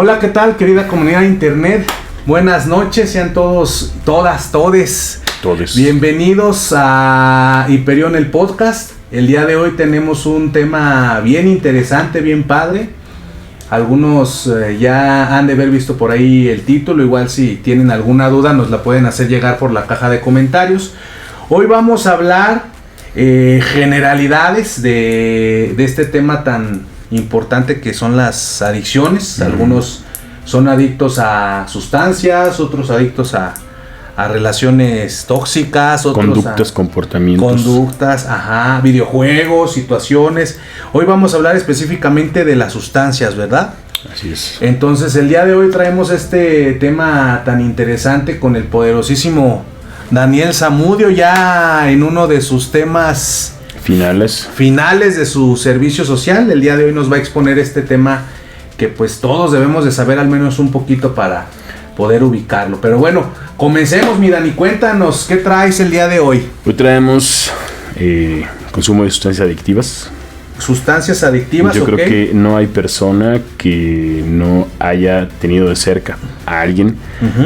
Hola, ¿qué tal, querida comunidad de internet? Buenas noches, sean todos, todas, todes. Bienvenidos a Hiperión el podcast. El día de hoy tenemos un tema bien interesante, bien padre. Algunos ya han de haber visto por ahí el título. Igual si tienen alguna duda nos la pueden hacer llegar por la caja de comentarios. Hoy vamos a hablar generalidades de este tema tan importante que son las adicciones. Algunos son adictos a sustancias, otros adictos a relaciones tóxicas, otros conductas, comportamientos. Conductas, videojuegos, situaciones. Hoy vamos a hablar específicamente de las sustancias, ¿verdad? Así es. Entonces, el día de hoy traemos este tema tan interesante con el poderosísimo Daniel Zamudio, ya en uno de sus temas finales de su servicio social. El día de hoy nos va a exponer este tema que pues todos debemos de saber al menos un poquito para poder ubicarlo. Pero bueno, comencemos, mi Dani, cuéntanos, ¿qué traes el día de hoy? Hoy traemos consumo de sustancias adictivas. Sustancias adictivas, Yo creo que no hay persona que no haya tenido de cerca a alguien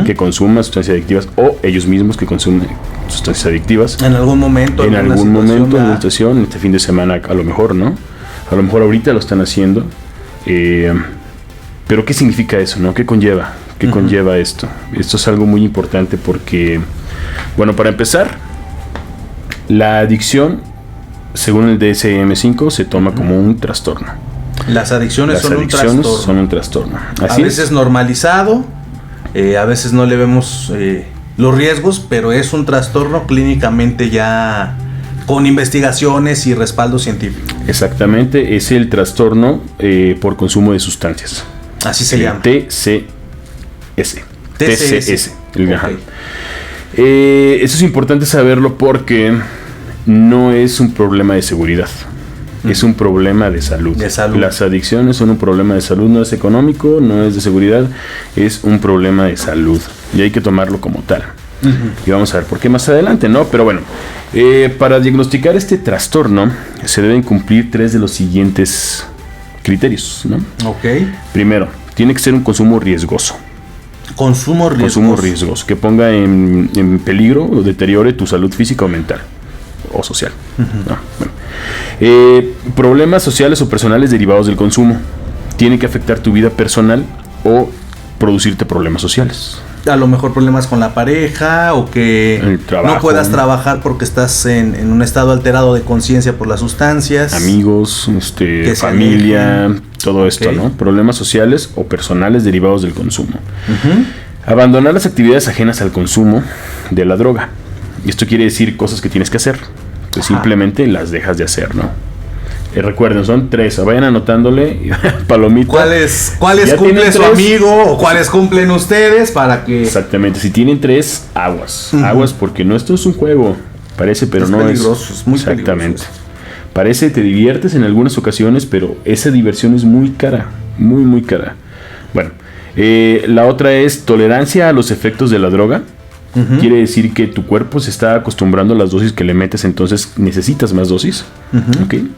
que consuma sustancias adictivas o ellos mismos que consumen sustancias adictivas. En algún momento. En algún momento, en una situación, este fin de semana a lo mejor, ¿no? A lo mejor ahorita lo están haciendo. Pero ¿qué significa eso, no? ¿Qué conlleva? ¿Qué conlleva esto? Esto es algo muy importante porque, bueno, para empezar, la adicción, según el DSM-5, se toma como un trastorno. Las adicciones son un trastorno. Así a veces normalizado, a veces no le vemos los riesgos, pero es un trastorno clínicamente ya con investigaciones y respaldo científico. Exactamente, es el trastorno por consumo de sustancias. Así se llama. TCS. Okay. Eso es importante saberlo porque no es un problema de seguridad. Es un problema de salud. Las adicciones son un problema de salud, no es económico, no es de seguridad, es un problema de salud. Y hay que tomarlo como tal. Y vamos a ver por qué más adelante, ¿no? Pero bueno, para diagnosticar este trastorno se deben cumplir 3 de los siguientes criterios, ¿no? Ok. Primero, tiene que ser un consumo riesgoso. Consumo riesgoso. Que ponga en peligro o deteriore tu salud física o mental o social. ¿No? Bueno. Problemas sociales o personales derivados del consumo. Tiene que afectar tu vida personal o producirte problemas sociales. A lo mejor problemas con la pareja o que no puedas trabajar porque estás en un estado alterado de conciencia por las sustancias. Amigos, familia, todo esto, ¿no? Problemas sociales o personales derivados del consumo. Abandonar las actividades ajenas al consumo de la droga. Y esto quiere decir cosas que tienes que hacer. Pues simplemente las dejas de hacer, ¿no? Recuerden, son 3, vayan anotándole palomita. ¿Cuáles cumple su amigo o cuáles cumplen ustedes para que... Exactamente, si tienen 3, aguas. Aguas porque esto es un juego, parece, pero no peligroso, es muy exactamente. Peligroso. Parece, te diviertes en algunas ocasiones, pero esa diversión es muy cara, muy, muy cara. Bueno, la otra es tolerancia a los efectos de la droga. Quiere decir que tu cuerpo se está acostumbrando a las dosis que le metes, entonces necesitas más dosis. ¿Okay?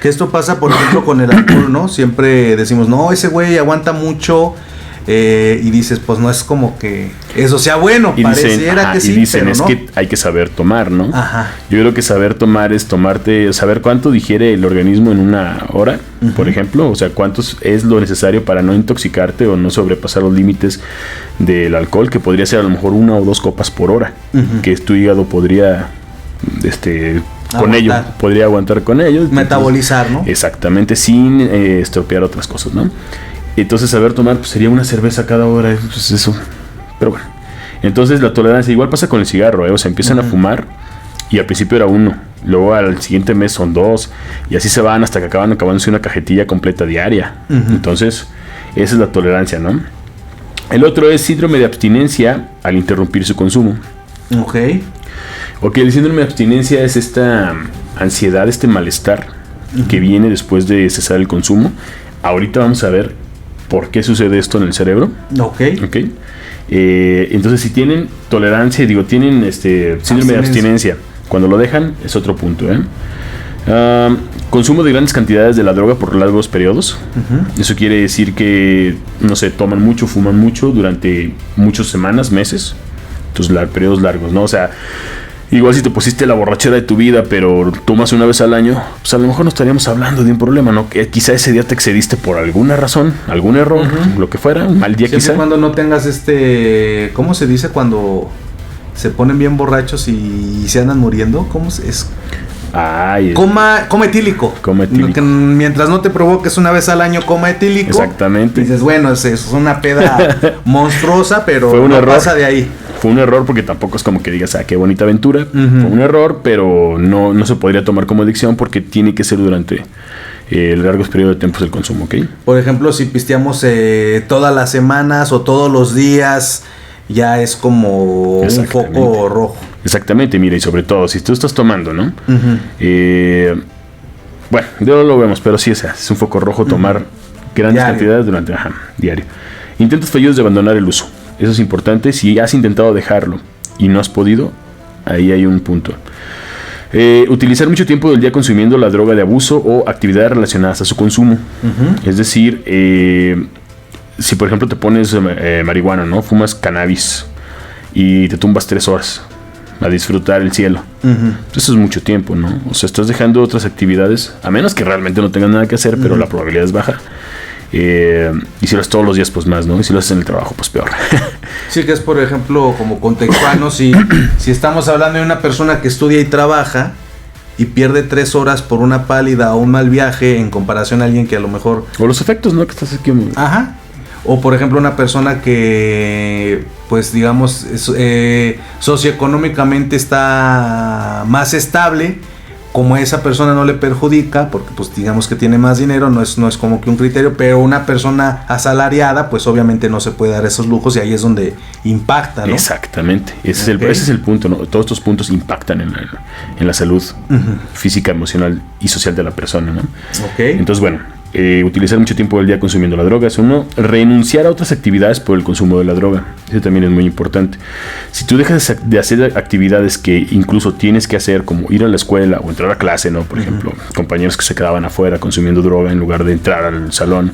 Que esto pasa, por ejemplo, con el alcohol, ¿no? Siempre decimos, no, ese güey aguanta mucho. Y dices, pues no es como que eso sea bueno. Y pareciera que sí, y dicen, pero es no. que hay que saber tomar, ¿no? Ajá. Yo creo que saber tomar es saber cuánto digiere el organismo en una hora, por ejemplo. O sea, cuánto es lo necesario para no intoxicarte o no sobrepasar los límites del alcohol, que podría ser a lo mejor 1 o 2 copas por hora, que tu hígado podría podría aguantar con ello. Metabolizar, ¿no? Exactamente, sin estropear otras cosas, ¿no? Entonces saber tomar pues, sería una cerveza cada hora, pues eso. Pero bueno, entonces la tolerancia igual pasa con el cigarro, o sea, empiezan a fumar y al principio era 1, luego al siguiente mes son 2 y así se van hasta que acabándose una cajetilla completa diaria. Entonces esa es la tolerancia, ¿no? El otro es síndrome de abstinencia al interrumpir su consumo. Ok, el síndrome de abstinencia es esta ansiedad, este malestar que viene después de cesar el consumo. Ahorita vamos a ver por qué sucede esto en el cerebro. Ok. Entonces, si tienen tolerancia, tienen síndrome de abstinencia, cuando lo dejan es otro punto, Consumo de grandes cantidades de la droga por largos periodos. Eso quiere decir que, no sé, toman mucho, fuman mucho durante muchas semanas, meses. Entonces, periodos largos, ¿no? O sea, igual si te pusiste la borrachera de tu vida, pero tomas una vez al año, pues a lo mejor no estaríamos hablando de un problema, ¿no? Que quizá ese día te excediste por alguna razón, algún error, lo que fuera, un mal día siempre quizá. Cuando no tengas ¿cómo se dice cuando se ponen bien borrachos y se andan muriendo? ¿Cómo es? Coma etílico. Mientras no te provoques una vez al año coma etílico. Exactamente. Dices, bueno, es una peda monstruosa, pero fue un error. Pasa de ahí. Fue un error porque tampoco es como que digas, qué bonita aventura. Fue un error, pero no se podría tomar como adicción porque tiene que ser durante largos periodos de tiempo el consumo, ¿ok? Por ejemplo, si pisteamos todas las semanas o todos los días, ya es como un foco rojo. Exactamente, mira, y sobre todo, si tú estás tomando, ¿no? Bueno, no lo vemos, pero sí es un foco rojo tomar grandes cantidades durante diario. Intentos fallidos de abandonar el uso. Eso es importante. Si has intentado dejarlo y no has podido, ahí hay un punto. Utilizar mucho tiempo del día consumiendo la droga de abuso o actividades relacionadas a su consumo. Es decir, si por ejemplo te pones marihuana, ¿no? Fumas cannabis y te tumbas 3 horas a disfrutar el cielo. Eso es mucho tiempo, ¿no? O sea, estás dejando otras actividades, a menos que realmente no tengas nada que hacer, pero la probabilidad es baja. Y si lo haces todos los días, pues más, ¿no? Y si lo haces en el trabajo, pues peor. Sí, que es por ejemplo como contextual, ¿no? Si estamos hablando de una persona que estudia y trabaja y pierde 3 horas por una pálida o un mal viaje en comparación a alguien que a lo mejor... O los efectos, ¿no? Que estás aquí... O por ejemplo una persona que, pues digamos, socioeconómicamente está más estable, como esa persona no le perjudica, porque pues digamos que tiene más dinero, no es como que un criterio, pero una persona asalariada, pues obviamente no se puede dar esos lujos y ahí es donde impacta, ¿no? Exactamente, ese es el punto, ¿no? Todos estos puntos impactan en la salud física, emocional y social de la persona, ¿no? Entonces, bueno, utilizar mucho tiempo del día consumiendo la droga es uno. Renunciar a otras actividades por el consumo de la droga, eso también es muy importante. Si tú dejas de hacer actividades que incluso tienes que hacer, como ir a la escuela o entrar a clase, ¿no? Por ejemplo, compañeros que se quedaban afuera consumiendo droga en lugar de entrar al salón.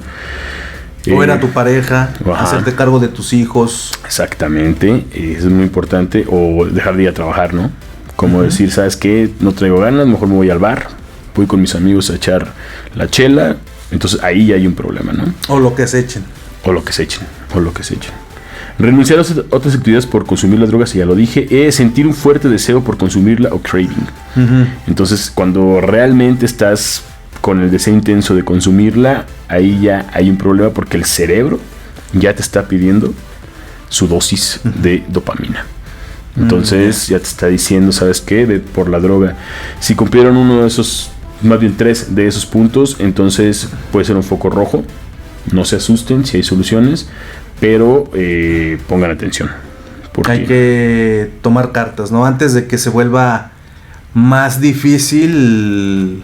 O era tu pareja, hacerte cargo de tus hijos. Exactamente, eso es muy importante. O dejar de ir a trabajar, ¿no? Como decir, ¿sabes qué? No traigo ganas, mejor me voy al bar, voy con mis amigos a echar la chela. Entonces ahí ya hay un problema, ¿no? O lo que se echen. Renunciar a otras actividades por consumir las drogas, ya lo dije, es sentir un fuerte deseo por consumirla o craving. Entonces, cuando realmente estás con el deseo intenso de consumirla, ahí ya hay un problema porque el cerebro ya te está pidiendo su dosis de dopamina. Entonces ya te está diciendo, ¿sabes qué? Por la droga. Si cumplieron uno de esos, más bien 3 de esos puntos, entonces puede ser un foco rojo. No se asusten si hay soluciones, pero pongan atención. Hay que tomar cartas, ¿no? Antes de que se vuelva más difícil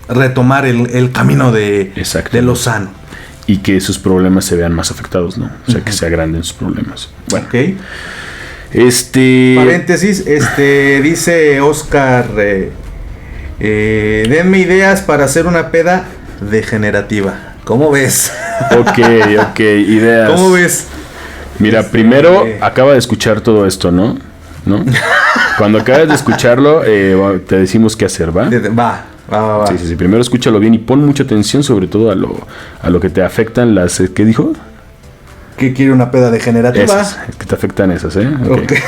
retomar el camino de lo sano. Y que sus problemas se vean más afectados, ¿no? O sea, que se agranden sus problemas. Bueno. Paréntesis, dice Oscar... denme ideas para hacer una peda degenerativa. ¿Cómo ves? Ok, ideas. ¿Cómo ves? Mira, primero acaba de escuchar todo esto, ¿no? Cuando acabes de escucharlo, te decimos qué hacer, ¿va? Va. Sí. Primero escúchalo bien y pon mucha atención, sobre todo a lo que te afectan las... ¿Qué dijo? ¿Qué quiere una peda degenerativa? Esas, que te afectan esas, ¿eh? Okay.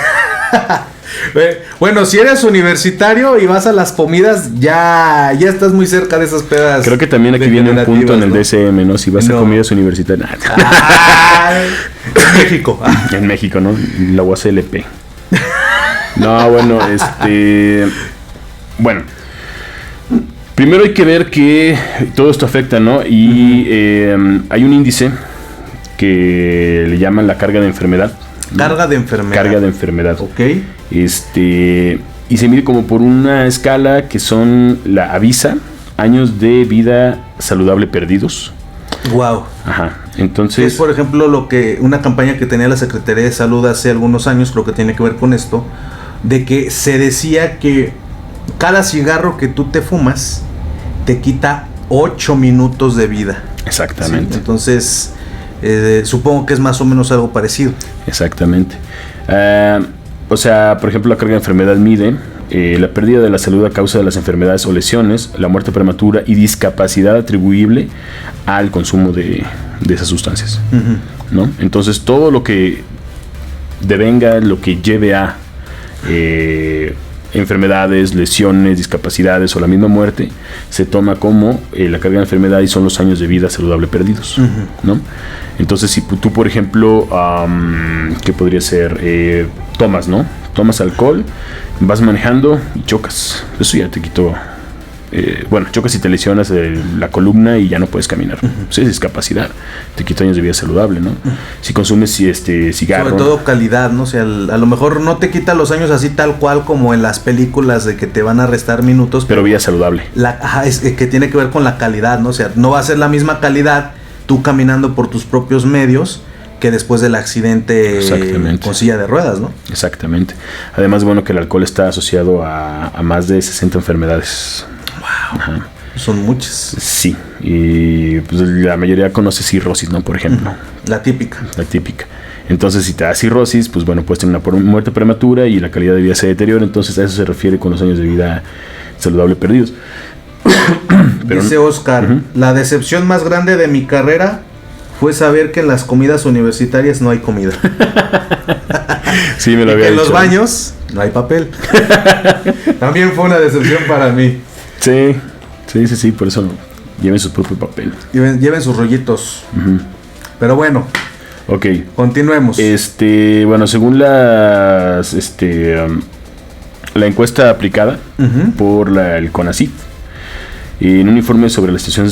Bueno, si eres universitario y vas a las comidas, ya estás muy cerca de esas pedas. Creo que también aquí viene un punto en el DSM, ¿no? Si vas a comidas universitarias. En México. En México, ¿no? La UACLP. No, bueno, Bueno. Primero hay que ver que todo esto afecta, ¿no? Y hay un índice que le llaman la carga de enfermedad. Carga de enfermedad. Ok. Y se mide como por una escala que son la AVISA, años de vida saludable perdidos. Wow. Entonces... Es por ejemplo una campaña que tenía la Secretaría de Salud hace algunos años, creo que tiene que ver con esto, de que se decía que cada cigarro que tú te fumas te quita 8 minutos de vida. Exactamente. ¿Sí? Entonces, supongo que es más o menos algo parecido. Exactamente. O sea, por ejemplo, la carga de enfermedad mide la pérdida de la salud a causa de las enfermedades o lesiones, la muerte prematura y discapacidad atribuible al consumo de esas sustancias, ¿no? Entonces, todo lo que devenga, lo que lleve a enfermedades, lesiones, discapacidades o la misma muerte, se toma como la carga de enfermedad y son los años de vida saludable perdidos, ¿no? Entonces, si tú, por ejemplo, ¿qué podría ser? Tomas alcohol, vas manejando y chocas. Eso ya te quitó. Chocas y te lesionas la columna y ya no puedes caminar. Sí, es discapacidad. Te quita años de vida saludable, ¿no? Si consumes cigarro. Sobre todo calidad, ¿no? O sea, a lo mejor no te quita los años así tal cual como en las películas de que te van a restar minutos. Pero vida saludable. Es que tiene que ver con la calidad, ¿no? O sea, no va a ser la misma calidad tú caminando por tus propios medios que después del accidente con silla de ruedas, ¿no? Exactamente. Además, bueno, que el alcohol está asociado a más de 60 enfermedades. Wow. Ajá. Son muchas. Sí. Y pues la mayoría conoce cirrosis, ¿no? Por ejemplo. La típica. Entonces, si te da cirrosis, pues bueno, puedes tener una muerte prematura y la calidad de vida se deteriora. Entonces, a eso se refiere con los años de vida saludable perdidos. Dice Oscar, la decepción más grande de mi carrera fue saber que en las comidas universitarias no hay comida. Sí, me lo había dicho. En los baños no hay papel. También fue una decepción para mí. Sí, por eso lleven su propio papel. Lleven sus rollitos. Pero bueno. Ok. Continuemos. Según la encuesta aplicada por el CONACYT, en un informe sobre la situación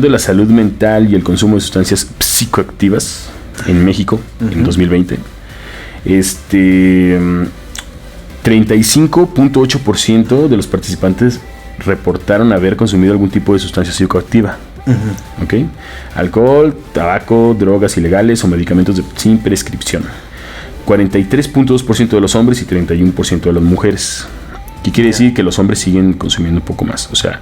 de la salud mental y el consumo de sustancias psicoactivas en México en 2020, 35.8% de los participantes reportaron haber consumido algún tipo de sustancia psicoactiva. ¿Okay? Alcohol, tabaco, drogas ilegales o medicamentos sin prescripción. 43.2% de los hombres y 31% de las mujeres. ¿Qué quiere decir? Que los hombres siguen consumiendo un poco más. O sea,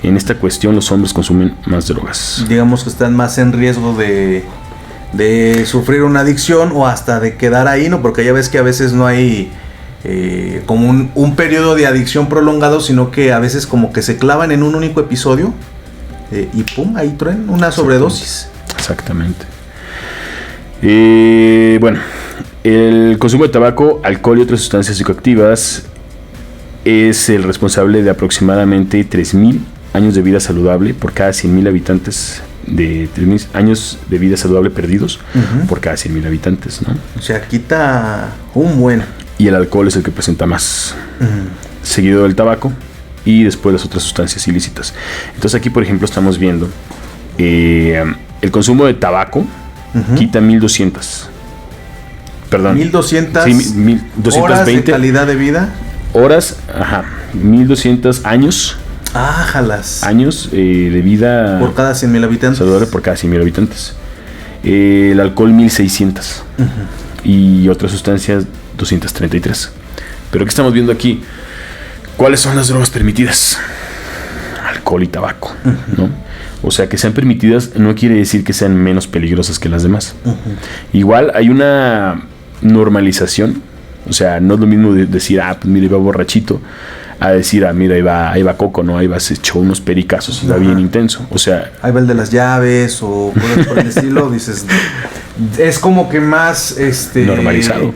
en esta cuestión los hombres consumen más drogas. Digamos que están más en riesgo de sufrir una adicción o hasta de quedar ahí, ¿no? Porque ya ves que a veces no hay como un periodo de adicción prolongado, sino que a veces como que se clavan en un único episodio y pum, ahí traen una sobredosis. Exactamente. El consumo de tabaco, alcohol y otras sustancias psicoactivas es el responsable de aproximadamente 3,000 años de vida saludable por cada 100,000 habitantes, de 3,000 años de vida saludable perdidos por cada 100,000 habitantes, ¿no? O sea, quita un buen. Y el alcohol es el que presenta más, seguido del tabaco y después las otras sustancias ilícitas. Entonces aquí, por ejemplo, estamos viendo el consumo de tabaco quita 1,200. Perdón. 1,200 1,220 horas de calidad de vida. Horas, 1,200 años. Jalas. Años de vida. Por cada 100,000 habitantes. Saludable por cada 100,000 habitantes. El alcohol, 1,600. Y otras sustancias, 233. Pero ¿qué estamos viendo aquí? ¿Cuáles son las drogas permitidas? Alcohol y tabaco, ¿no? O sea, que sean permitidas no quiere decir que sean menos peligrosas que las demás. Igual hay una normalización. O sea, no es lo mismo decir, pues mira, iba borrachito, a decir, mira, ahí va Coco, ¿no? Ahí va, se echó unos pericazos, va bien intenso. O sea, ahí va el de las llaves o cosas por el estilo, dices, es como que más, normalizado.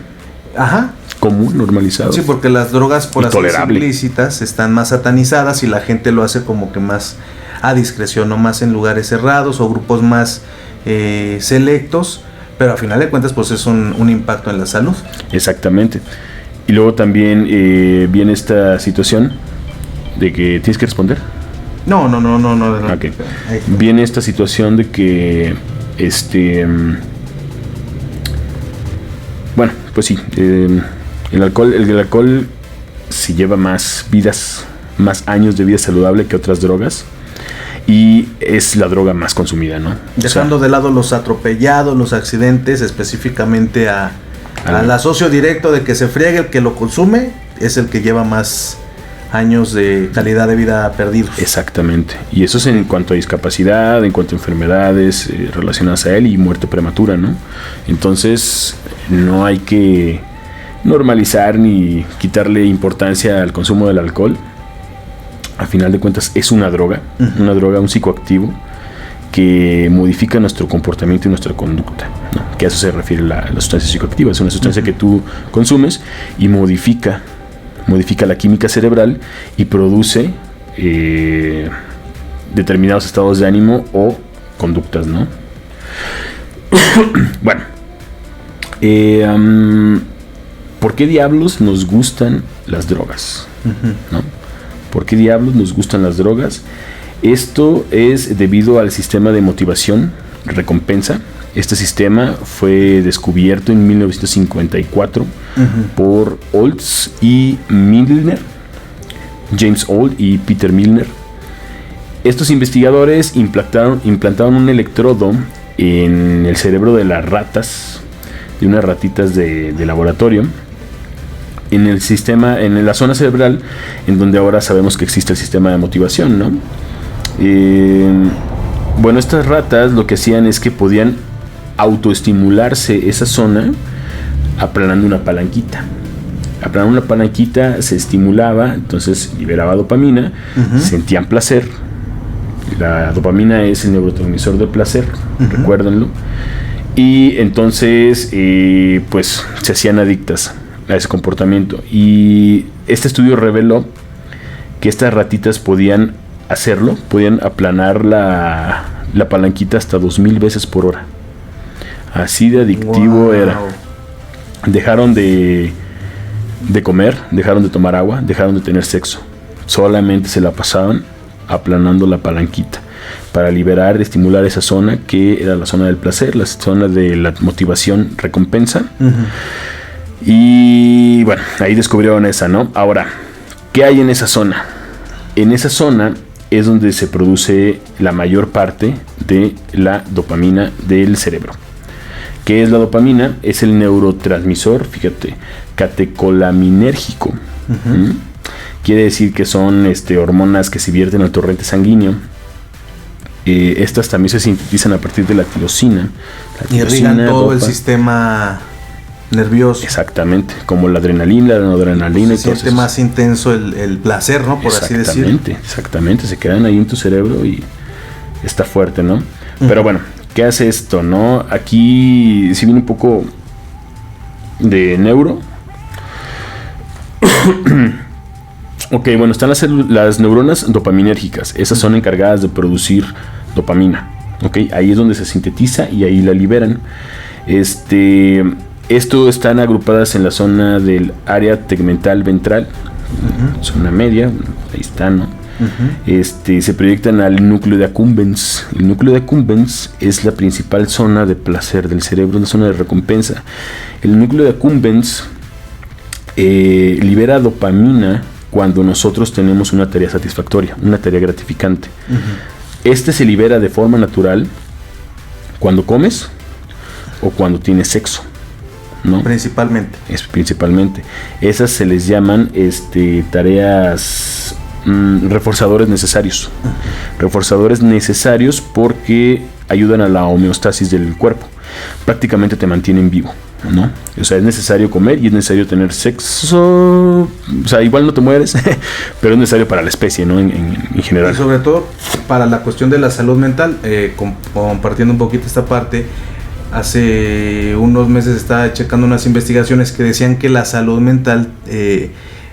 Común, normalizado. Sí, porque las drogas, por así decirlo, ilícitas, están más satanizadas y la gente lo hace como que más a discreción, no más en lugares cerrados o grupos más selectos. Pero a final de cuentas, pues es un impacto en la salud. Exactamente. Y luego también viene esta situación de que tienes que responder. No. Okay. Viene esta situación de que pues sí, el alcohol se lleva más vidas, más años de vida saludable que otras drogas. Y es la droga más consumida, ¿no? Dejando de lado los atropellados, los accidentes, específicamente al asocio directo de que se friegue el que lo consume, es el que lleva más años de calidad de vida perdidos. Exactamente. Y eso es en cuanto a discapacidad, en cuanto a enfermedades relacionadas a él y muerte prematura, ¿no? Entonces, no hay que normalizar ni quitarle importancia al consumo del alcohol. A final de cuentas, es una droga, un psicoactivo que modifica nuestro comportamiento y nuestra conducta, ¿no? Que a eso se refiere la sustancia psicoactiva. Es una sustancia que tú consumes y modifica la química cerebral y produce determinados estados de ánimo o conductas, ¿no? Bueno, ¿por qué diablos nos gustan las drogas? ¿No? ¿Por qué diablos nos gustan las drogas? Esto es debido al sistema de motivación recompensa. Este sistema fue descubierto en 1954 por Olds y Milner, James Old y Peter Milner. Estos investigadores implantaron un electrodo en el cerebro de las ratas, de unas ratitas de laboratorio, en el sistema, en la zona cerebral, en donde ahora sabemos que existe el sistema de motivación, ¿no? Bueno, estas ratas lo que hacían es que podían autoestimularse esa zona aplanando una palanquita. Aplanando una palanquita se estimulaba, entonces liberaba dopamina, sentían placer. La dopamina es el neurotransmisor del placer, recuérdenlo. Y entonces pues se hacían adictas a ese comportamiento. Y este estudio reveló que estas ratitas podían hacerlo, podían aplanar la palanquita hasta 2000 veces por hora. Así de adictivo era. Dejaron de comer, dejaron de tomar agua, dejaron de tener sexo. Solamente se la pasaban aplanando la palanquita para liberar, estimular esa zona que era la zona del placer, la zona de la motivación recompensa. Y bueno, ahí descubrieron esa, ¿no? Ahora, ¿qué hay en esa zona? En esa zona es donde se produce la mayor parte de la dopamina del cerebro. ¿Qué es la dopamina? Es el neurotransmisor, fíjate, catecolaminérgico. Quiere decir que son hormonas que se vierten al torrente sanguíneo. Estas también se sintetizan a partir de la tirosina. Y irrigan todo el sistema nervioso. Exactamente, como la adrenalina, la noradrenalina. Se siente más intenso el placer, ¿no? Por así decirlo. Exactamente, se quedan ahí en tu cerebro y está fuerte, ¿no? Pero bueno, ¿qué hace esto, no? Aquí si viene un poco de neuro. Ok, bueno, están las neuronas dopaminérgicas. Esas son encargadas de producir dopamina. Ok, ahí es donde se sintetiza y ahí la liberan. Esto están agrupadas en la zona del área tegmental ventral, zona media, ahí está, ¿no? Se proyectan al núcleo de accumbens. El núcleo de accumbens es la principal zona de placer del cerebro, la zona de recompensa. El núcleo de accumbens libera dopamina cuando nosotros tenemos una tarea satisfactoria, una tarea gratificante. Se libera de forma natural cuando comes o cuando tienes sexo, ¿no? Principalmente. Esas se les llaman tareas reforzadores necesarios. Reforzadores necesarios porque ayudan a la homeostasis del cuerpo. Prácticamente te mantienen vivo, ¿no? O sea, es necesario comer y es necesario tener sexo. O sea, igual no te mueres, pero es necesario para la especie, ¿no? En general. Y sobre todo para la cuestión de la salud mental, compartiendo un poquito esta parte. Hace unos meses estaba checando unas investigaciones que decían que la salud mental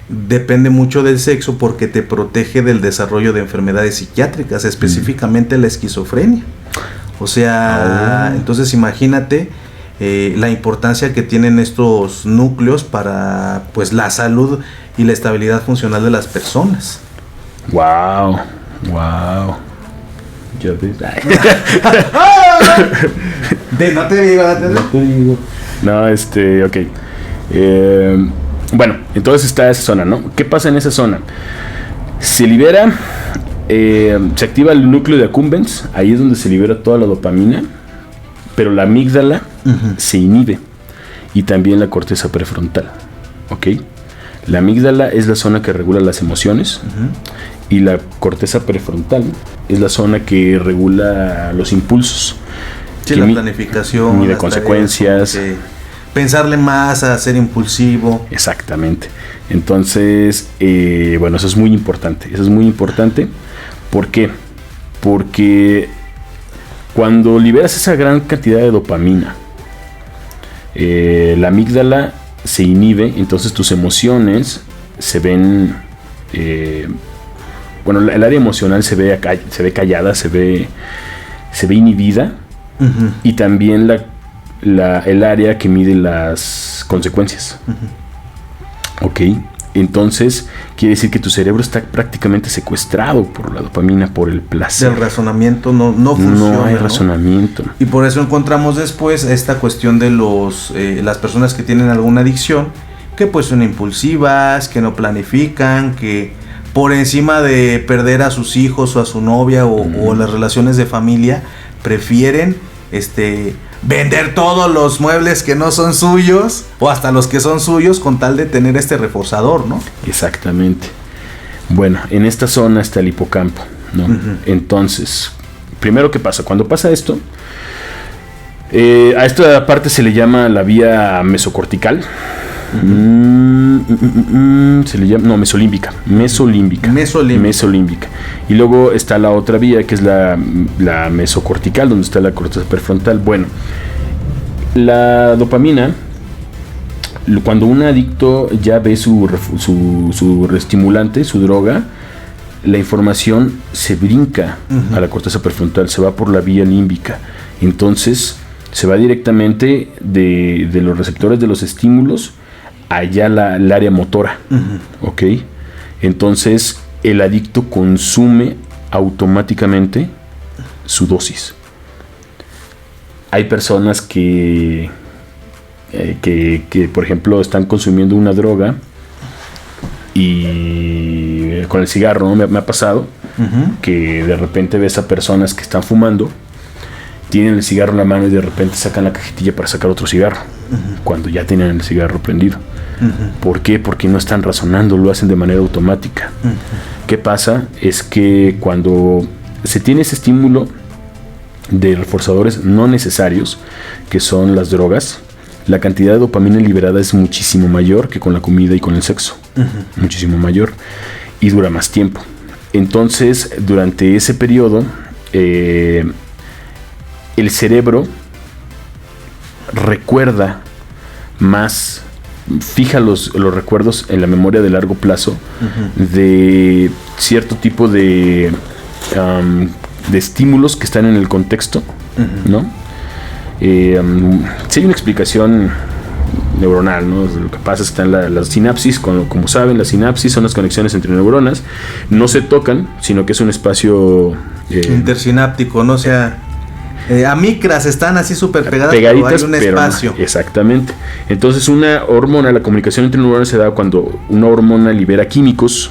depende mucho del sexo porque te protege del desarrollo de enfermedades psiquiátricas, específicamente la esquizofrenia. O sea, entonces imagínate la importancia que tienen estos núcleos para pues la salud y la estabilidad funcional de las personas. Wow. Ya ves. No te digo. No, ok. Bueno, entonces está esa zona, ¿no? ¿Qué pasa en esa zona? Se libera, se activa el núcleo de accumbens, ahí es donde se libera toda la dopamina, pero la amígdala se inhibe y también la corteza prefrontal, ¿ok? La amígdala es la zona que regula las emociones y la corteza prefrontal es la zona que regula los impulsos. Sí, la planificación. Mide consecuencias. Pensarle más a ser impulsivo. Exactamente. Entonces, bueno, eso es muy importante. Eso es muy importante. ¿Por qué? Porque cuando liberas esa gran cantidad de dopamina, la amígdala se inhibe, entonces tus emociones se ven... bueno, el área emocional se ve callada, se ve inhibida. Y también el área que mide las consecuencias. Ok, entonces quiere decir que tu cerebro está prácticamente secuestrado por la dopamina, por el placer. El razonamiento no funciona. No hay razonamiento. Y por eso encontramos después esta cuestión de las personas que tienen alguna adicción, que pues son impulsivas, que no planifican, que por encima de perder a sus hijos o a su novia o las relaciones de familia, prefieren vender todos los muebles que no son suyos o hasta los que son suyos con tal de tener este reforzador, ¿no? Exactamente. Bueno, en esta zona está el hipocampo, ¿no? Entonces, primero, ¿qué pasa? Cuando pasa esto, a esta parte se le llama la vía mesocortical. Se le llama, no, mesolímbica. Y luego está la otra vía, que es la mesocortical, donde está la corteza prefrontal. Bueno, la dopamina, cuando un adicto ya ve su reestimulante, su droga, la información se brinca a la corteza prefrontal, se va por la vía límbica. Entonces se va directamente de los receptores de los estímulos allá el área motora. ¿Ok? Entonces el adicto consume automáticamente su dosis. Hay personas que por ejemplo están consumiendo una droga y con el cigarro, ¿no? Me ha pasado que de repente ves a personas que están fumando, tienen el cigarro en la mano y de repente sacan la cajetilla para sacar otro cigarro, cuando ya tienen el cigarro prendido. ¿Por qué? Porque no están razonando, lo hacen de manera automática. ¿Qué pasa? Es que cuando se tiene ese estímulo de reforzadores no necesarios, que son las drogas, la cantidad de dopamina liberada es muchísimo mayor que con la comida y con el sexo. Muchísimo mayor. Y dura más tiempo. Entonces, durante ese periodo, el cerebro recuerda más, fija los recuerdos en la memoria de largo plazo de cierto tipo de estímulos que están en el contexto, ¿no? Sí hay una explicación neuronal, ¿no? Lo que pasa es que están las sinapsis, como saben, las sinapsis son las conexiones entre neuronas, no se tocan, sino que es un espacio intersináptico, no sea amígdalas están así súper pegadas, pegaditas, pero hay un espacio. No, exactamente. Entonces una hormona, la comunicación entre neuronas se da cuando una hormona libera químicos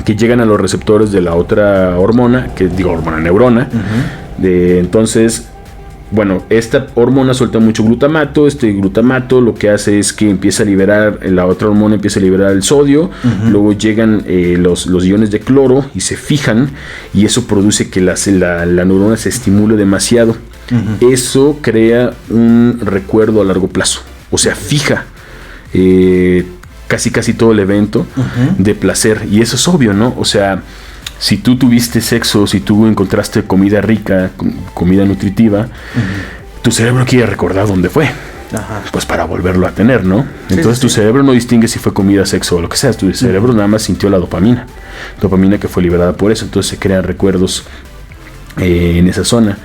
que llegan a los receptores de la otra hormona, neurona. Entonces, bueno, esta hormona suelta mucho glutamato. Este glutamato lo que hace es que empieza a liberar, la otra hormona empieza a liberar el sodio. Luego llegan los iones de cloro y se fijan, y eso produce que la neurona se estimule demasiado. Eso crea un recuerdo a largo plazo, o sea, fija casi todo el evento de placer. Y eso es obvio, ¿no? O sea, si tú tuviste sexo, si tú encontraste comida rica, comida nutritiva, tu cerebro quiere recordar dónde fue. Pues para volverlo a tener, ¿no? Entonces tu cerebro no distingue si fue comida, sexo o lo que sea. Tu cerebro nada más sintió la dopamina que fue liberada por eso. Entonces se crean recuerdos en esa zona.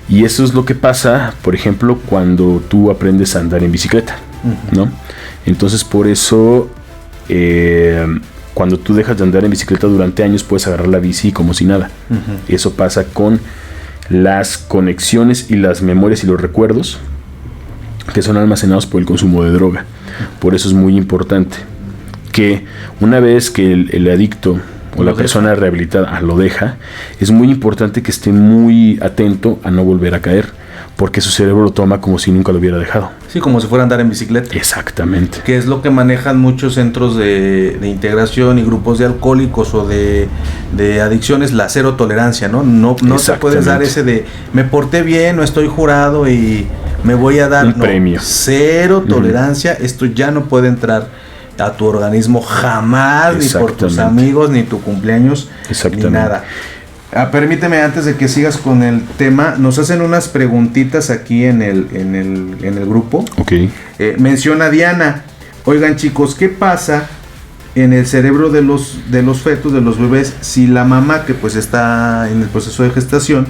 Y eso es lo que pasa, por ejemplo, cuando tú aprendes a andar en bicicleta, ¿no? Entonces por eso cuando tú dejas de andar en bicicleta durante años, puedes agarrar la bici como si nada. Eso pasa con las conexiones y las memorias y los recuerdos que son almacenados por el consumo de droga. Por eso es muy importante que una vez que el adicto o la persona rehabilitada lo deja, es muy importante que esté muy atento a no volver a caer, porque su cerebro lo toma como si nunca lo hubiera dejado. Sí, como si fuera a andar en bicicleta. Exactamente. Que es lo que manejan muchos centros de integración y grupos de alcohólicos o de adicciones, la cero tolerancia, ¿no? No te puedes dar ese de me porté bien, no estoy jurado y me voy a dar un premio. Cero tolerancia, esto ya no puede entrar a tu organismo jamás, ni por tus amigos, ni tu cumpleaños, ni nada. Permíteme, antes de que sigas con el tema, nos hacen unas preguntitas aquí en el grupo. Okay. Menciona Diana, oigan chicos, ¿qué pasa en el cerebro de los fetos, de los bebés, si la mamá, que pues está en el proceso de gestación,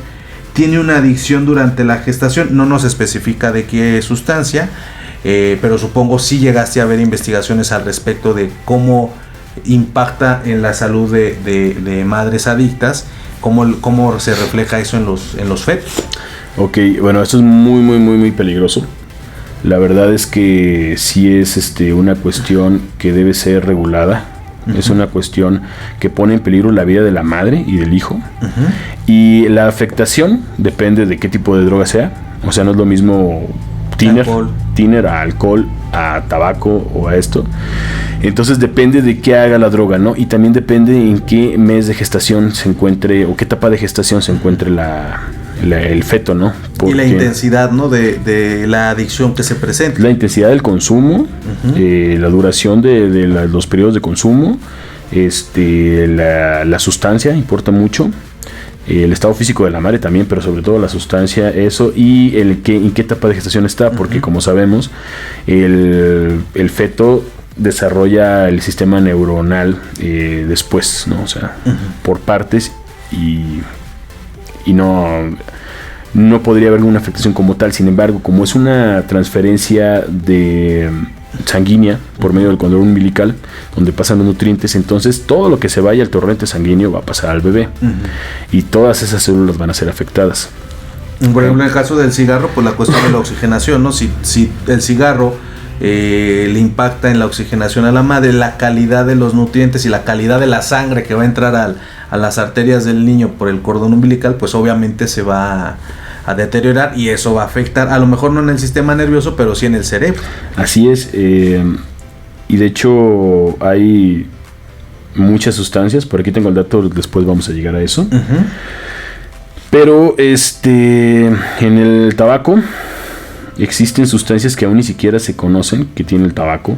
tiene una adicción durante la gestación? No nos especifica de qué sustancia, pero supongo si llegaste a ver investigaciones al respecto de cómo impacta en la salud de madres adictas. ¿Cómo se refleja eso en los fetos? Ok, bueno, esto es muy, muy, muy, muy peligroso. La verdad es que sí es una cuestión que debe ser regulada. Uh-huh. Es una cuestión que pone en peligro la vida de la madre y del hijo. Uh-huh. Y la afectación depende de qué tipo de droga sea. O sea, no es lo mismo tiner a alcohol, a tabaco o a esto. Entonces depende de qué haga la droga, ¿no? Y también depende en qué mes de gestación se encuentre o qué etapa de gestación se encuentre el feto, ¿no? Porque y la intensidad, ¿no? De la adicción que se presenta. La intensidad del consumo, uh-huh. La duración de los periodos de consumo, la sustancia importa mucho. El estado físico de la madre también, pero sobre todo la sustancia, eso, y en qué etapa de gestación está, porque uh-huh. como sabemos, el feto desarrolla el sistema neuronal después, ¿no? O sea, uh-huh. por partes y no podría haber una afectación como tal. Sin embargo, como es una transferencia de sanguínea por medio del cordón umbilical, donde pasan los nutrientes, entonces todo lo que se vaya al torrente sanguíneo va a pasar al bebé, uh-huh. y todas esas células van a ser afectadas. Por ejemplo, en el caso del cigarro, pues la cuestión de la oxigenación, ¿no? Si el cigarro le impacta en la oxigenación a la madre, la calidad de los nutrientes y la calidad de la sangre que va a entrar a las arterias del niño por el cordón umbilical, pues obviamente se va a deteriorar y eso va a afectar, a lo mejor no en el sistema nervioso, pero sí en el cerebro. Así es, y de hecho hay muchas sustancias, por aquí tengo el dato, después vamos a llegar a eso. Uh-huh. Pero en el tabaco existen sustancias que aún ni siquiera se conocen que tiene el tabaco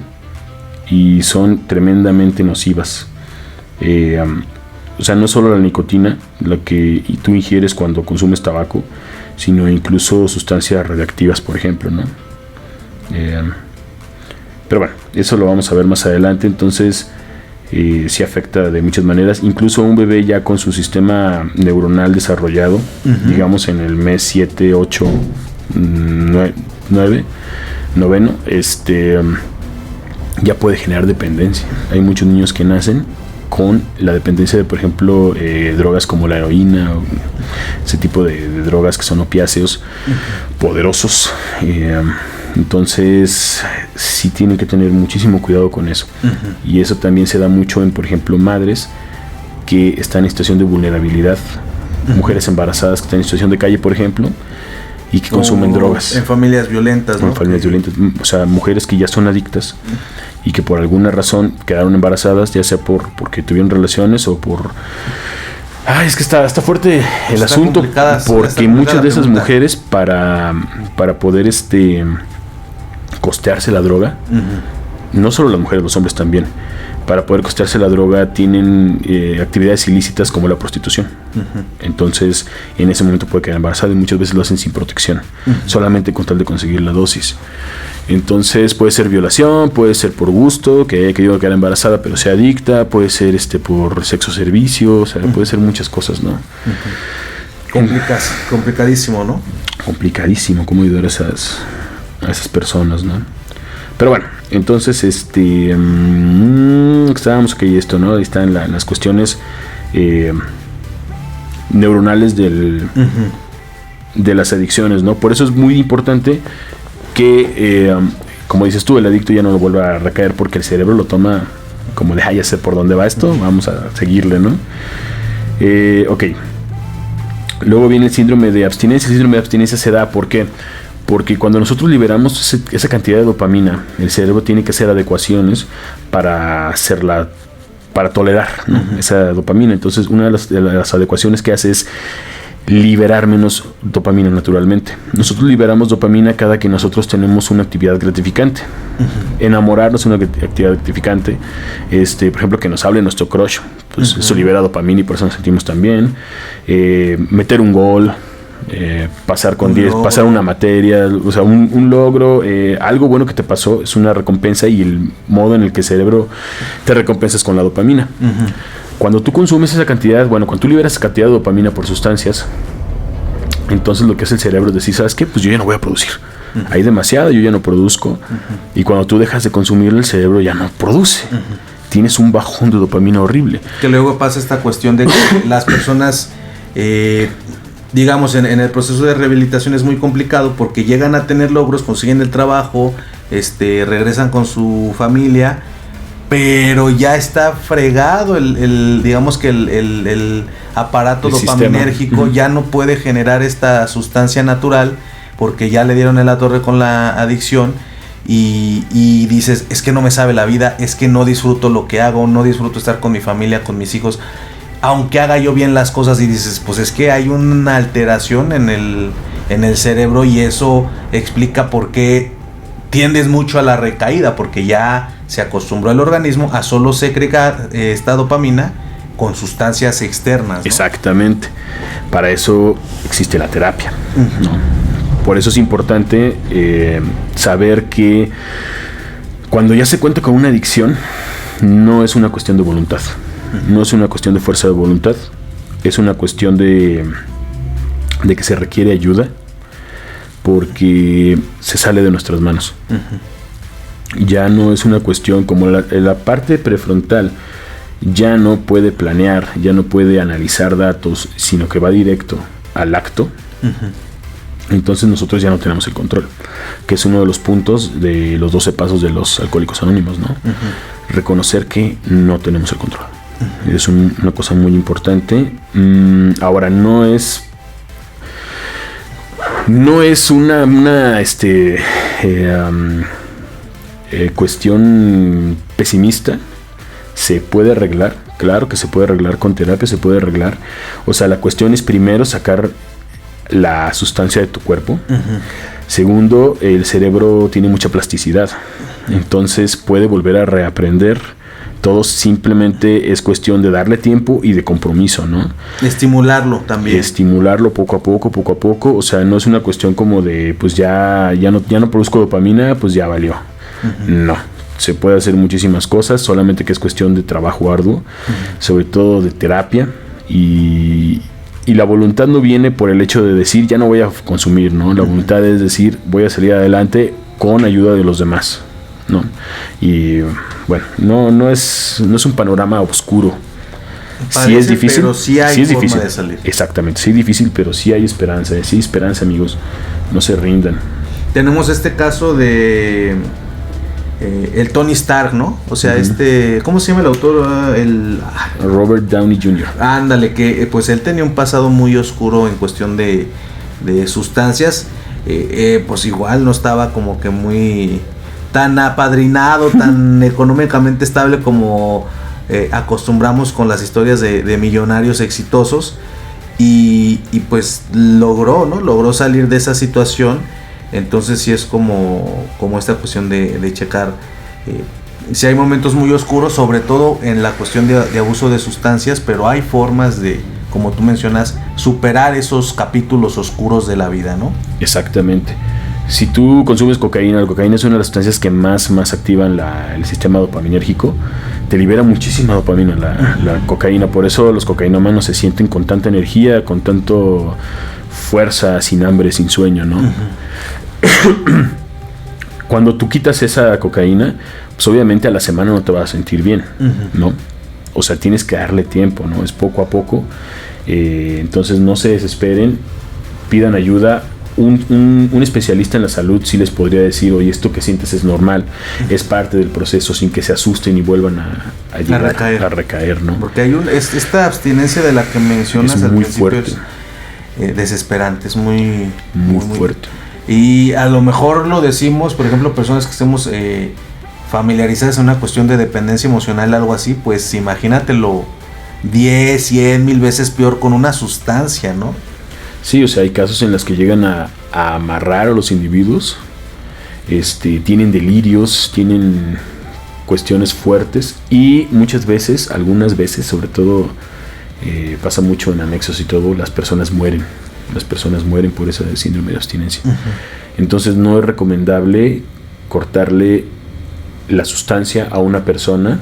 y son tremendamente nocivas. O sea, no solo la nicotina, la que tú ingieres cuando consumes tabaco, sino incluso sustancias radiactivas, por ejemplo, ¿no? Pero bueno, eso lo vamos a ver más adelante. Entonces, sí afecta de muchas maneras. Incluso un bebé ya con su sistema neuronal desarrollado, uh-huh. digamos en el mes 7, 8, 9, noveno, ya puede generar dependencia. Hay muchos niños que nacen con la dependencia de, por ejemplo, drogas como la heroína, o ese tipo de drogas que son opiáceos uh-huh. poderosos. Entonces, sí tienen que tener muchísimo cuidado con eso. Uh-huh. Y eso también se da mucho en, por ejemplo, madres que están en situación de vulnerabilidad, uh-huh. mujeres embarazadas que están en situación de calle, por ejemplo, y que consumen drogas. En familias violentas, ¿no? En familias violentas, o sea, mujeres que ya son adictas y que por alguna razón quedaron embarazadas, ya sea porque tuvieron relaciones o por... Ay, es que está fuerte el asunto, porque muchas de esas mujeres para poder costearse la droga, uh-huh. no solo las mujeres, los hombres también, para poder costearse la droga tienen actividades ilícitas como la prostitución. Uh-huh. Entonces, en ese momento puede quedar embarazada y muchas veces lo hacen sin protección, uh-huh. solamente con tal de conseguir la dosis. Entonces, puede ser violación, puede ser por gusto, que haya querido quedar embarazada pero sea adicta, puede ser por sexo servicio, o sea, uh-huh. puede ser muchas cosas, ¿no? Uh-huh. Complicadísimo, ¿no? Complicadísimo cómo ayudar a esas personas, ¿no? Pero bueno, entonces estábamos aquí ¿no? Ahí están las cuestiones neuronales uh-huh. de las adicciones, ¿no? Por eso es muy importante que, como dices tú, el adicto ya no lo vuelva a recaer porque el cerebro lo toma como de, ya sé por dónde va esto, uh-huh. vamos a seguirle, ¿no? Ok. Luego viene el síndrome de abstinencia. El síndrome de abstinencia se da, ¿por qué? Porque cuando nosotros liberamos esa cantidad de dopamina, el cerebro tiene que hacer adecuaciones para tolerar, ¿no? Esa dopamina. Entonces, una de las adecuaciones que hace es liberar menos dopamina naturalmente. Nosotros liberamos dopamina cada que nosotros tenemos una actividad gratificante. Enamorarnos es una actividad gratificante. Por ejemplo, que nos hable nuestro crush, pues eso libera dopamina y por eso nos sentimos tan bien. Meter un gol, pasar con 10, pasar una materia, o sea, un logro, algo bueno que te pasó es una recompensa, y el modo en el que el cerebro te recompensa es con la dopamina. Cuando tú consumes esa cantidad, cuando tú liberas esa cantidad de dopamina por sustancias, entonces lo que hace el cerebro es decir, ¿sabes qué? Pues yo ya no voy a producir. Hay demasiada, yo ya no produzco. Y cuando tú dejas de consumir, el cerebro ya no produce. Tienes un bajón de dopamina horrible. Que luego pasa esta cuestión de que las personas, digamos, en el proceso de rehabilitación es muy complicado porque llegan a tener logros, consiguen el trabajo, regresan con su familia, pero ya está fregado digamos que el aparato dopaminérgico ya no puede generar esta sustancia natural porque ya le dieron en la torre con la adicción, y dices, es que no me sabe la vida, es que no disfruto lo que hago, no disfruto estar con mi familia, con mis hijos, aunque haga yo bien las cosas, y dices, pues es que hay una alteración en el cerebro, y eso explica por qué tiendes mucho a la recaída, porque ya se acostumbró el organismo a solo secretar esta dopamina con sustancias externas, ¿no? Exactamente. Para eso existe la terapia, ¿no? Por eso es importante saber que cuando ya se cuenta con una adicción, no es una cuestión de voluntad, no es una cuestión de fuerza de voluntad, es una cuestión de que se requiere ayuda, porque se sale de nuestras manos. Ya no es una cuestión como la parte prefrontal ya no puede planear, ya no puede analizar datos, sino que va directo al acto. Entonces nosotros ya no tenemos el control, que es uno de los puntos de los 12 pasos de los Alcohólicos Anónimos, ¿no? Reconocer que no tenemos el control. Es una cosa muy importante. Ahora, no es una cuestión pesimista. Se puede arreglar, claro que se puede arreglar con terapia, se puede arreglar. O sea, la cuestión es primero sacar la sustancia de tu cuerpo. Segundo, el cerebro tiene mucha plasticidad, entonces puede volver a reaprender. Todo simplemente es cuestión de darle tiempo y de compromiso, ¿no? Estimularlo también. Estimularlo poco a poco. O sea, no es una cuestión como de, pues ya no produzco dopamina, pues ya valió. No, se puede hacer muchísimas cosas, solamente que es cuestión de trabajo arduo, sobre todo de terapia, y la voluntad no viene por el hecho de decir ya no voy a consumir, ¿no? La voluntad es decir voy a salir adelante con ayuda de los demás, ¿no? Y bueno, no es un panorama oscuro. Sí es difícil, pero sí hay forma difícil de salir. Exactamente, sí es difícil, pero sí hay esperanza, amigos, no se rindan. Tenemos este caso de el Tony Stark, ¿no? O sea, ¿cómo se llama el autor? Robert Downey Jr. Ándale, que pues él tenía un pasado muy oscuro en cuestión de sustancias. Pues igual no estaba como que muy tan apadrinado, tan económicamente estable como acostumbramos con las historias de millonarios exitosos. Y pues logró salir de esa situación. Entonces sí es como esta cuestión de checar si hay momentos muy oscuros, sobre todo en la cuestión de abuso de sustancias, pero hay formas de, como tú mencionas, superar esos capítulos oscuros de la vida, ¿no? Exactamente. Si tú consumes cocaína, la cocaína es una de las sustancias que más activan el sistema dopaminérgico. Te libera muchísima dopamina la cocaína, por eso los cocainómanos se sienten con tanta energía, con tanto fuerza, sin hambre, sin sueño, ¿no? Cuando tú quitas esa cocaína, pues obviamente a la semana no te vas a sentir bien, ¿no? O sea, tienes que darle tiempo, ¿no? Es poco a poco. Entonces no se desesperen, pidan ayuda. Un especialista en la salud sí les podría decir, oye, esto que sientes es normal, es parte del proceso, sin que se asusten y vuelvan a recaer, ¿no? Porque hay esta abstinencia de la que mencionas es muy fuerte. desesperante, es muy fuerte. Y a lo mejor lo decimos, por ejemplo, personas que estemos familiarizadas en una cuestión de dependencia emocional, algo así, pues imagínatelo 10, 100, 1000 veces peor con una sustancia, ¿no? Sí, o sea, hay casos en los que llegan a amarrar a los individuos, tienen delirios, tienen cuestiones fuertes y muchas veces, algunas veces, sobre todo pasa mucho en anexos y todo, las personas mueren por esa síndrome de abstinencia. Uh-huh. Entonces no es recomendable cortarle la sustancia a una persona.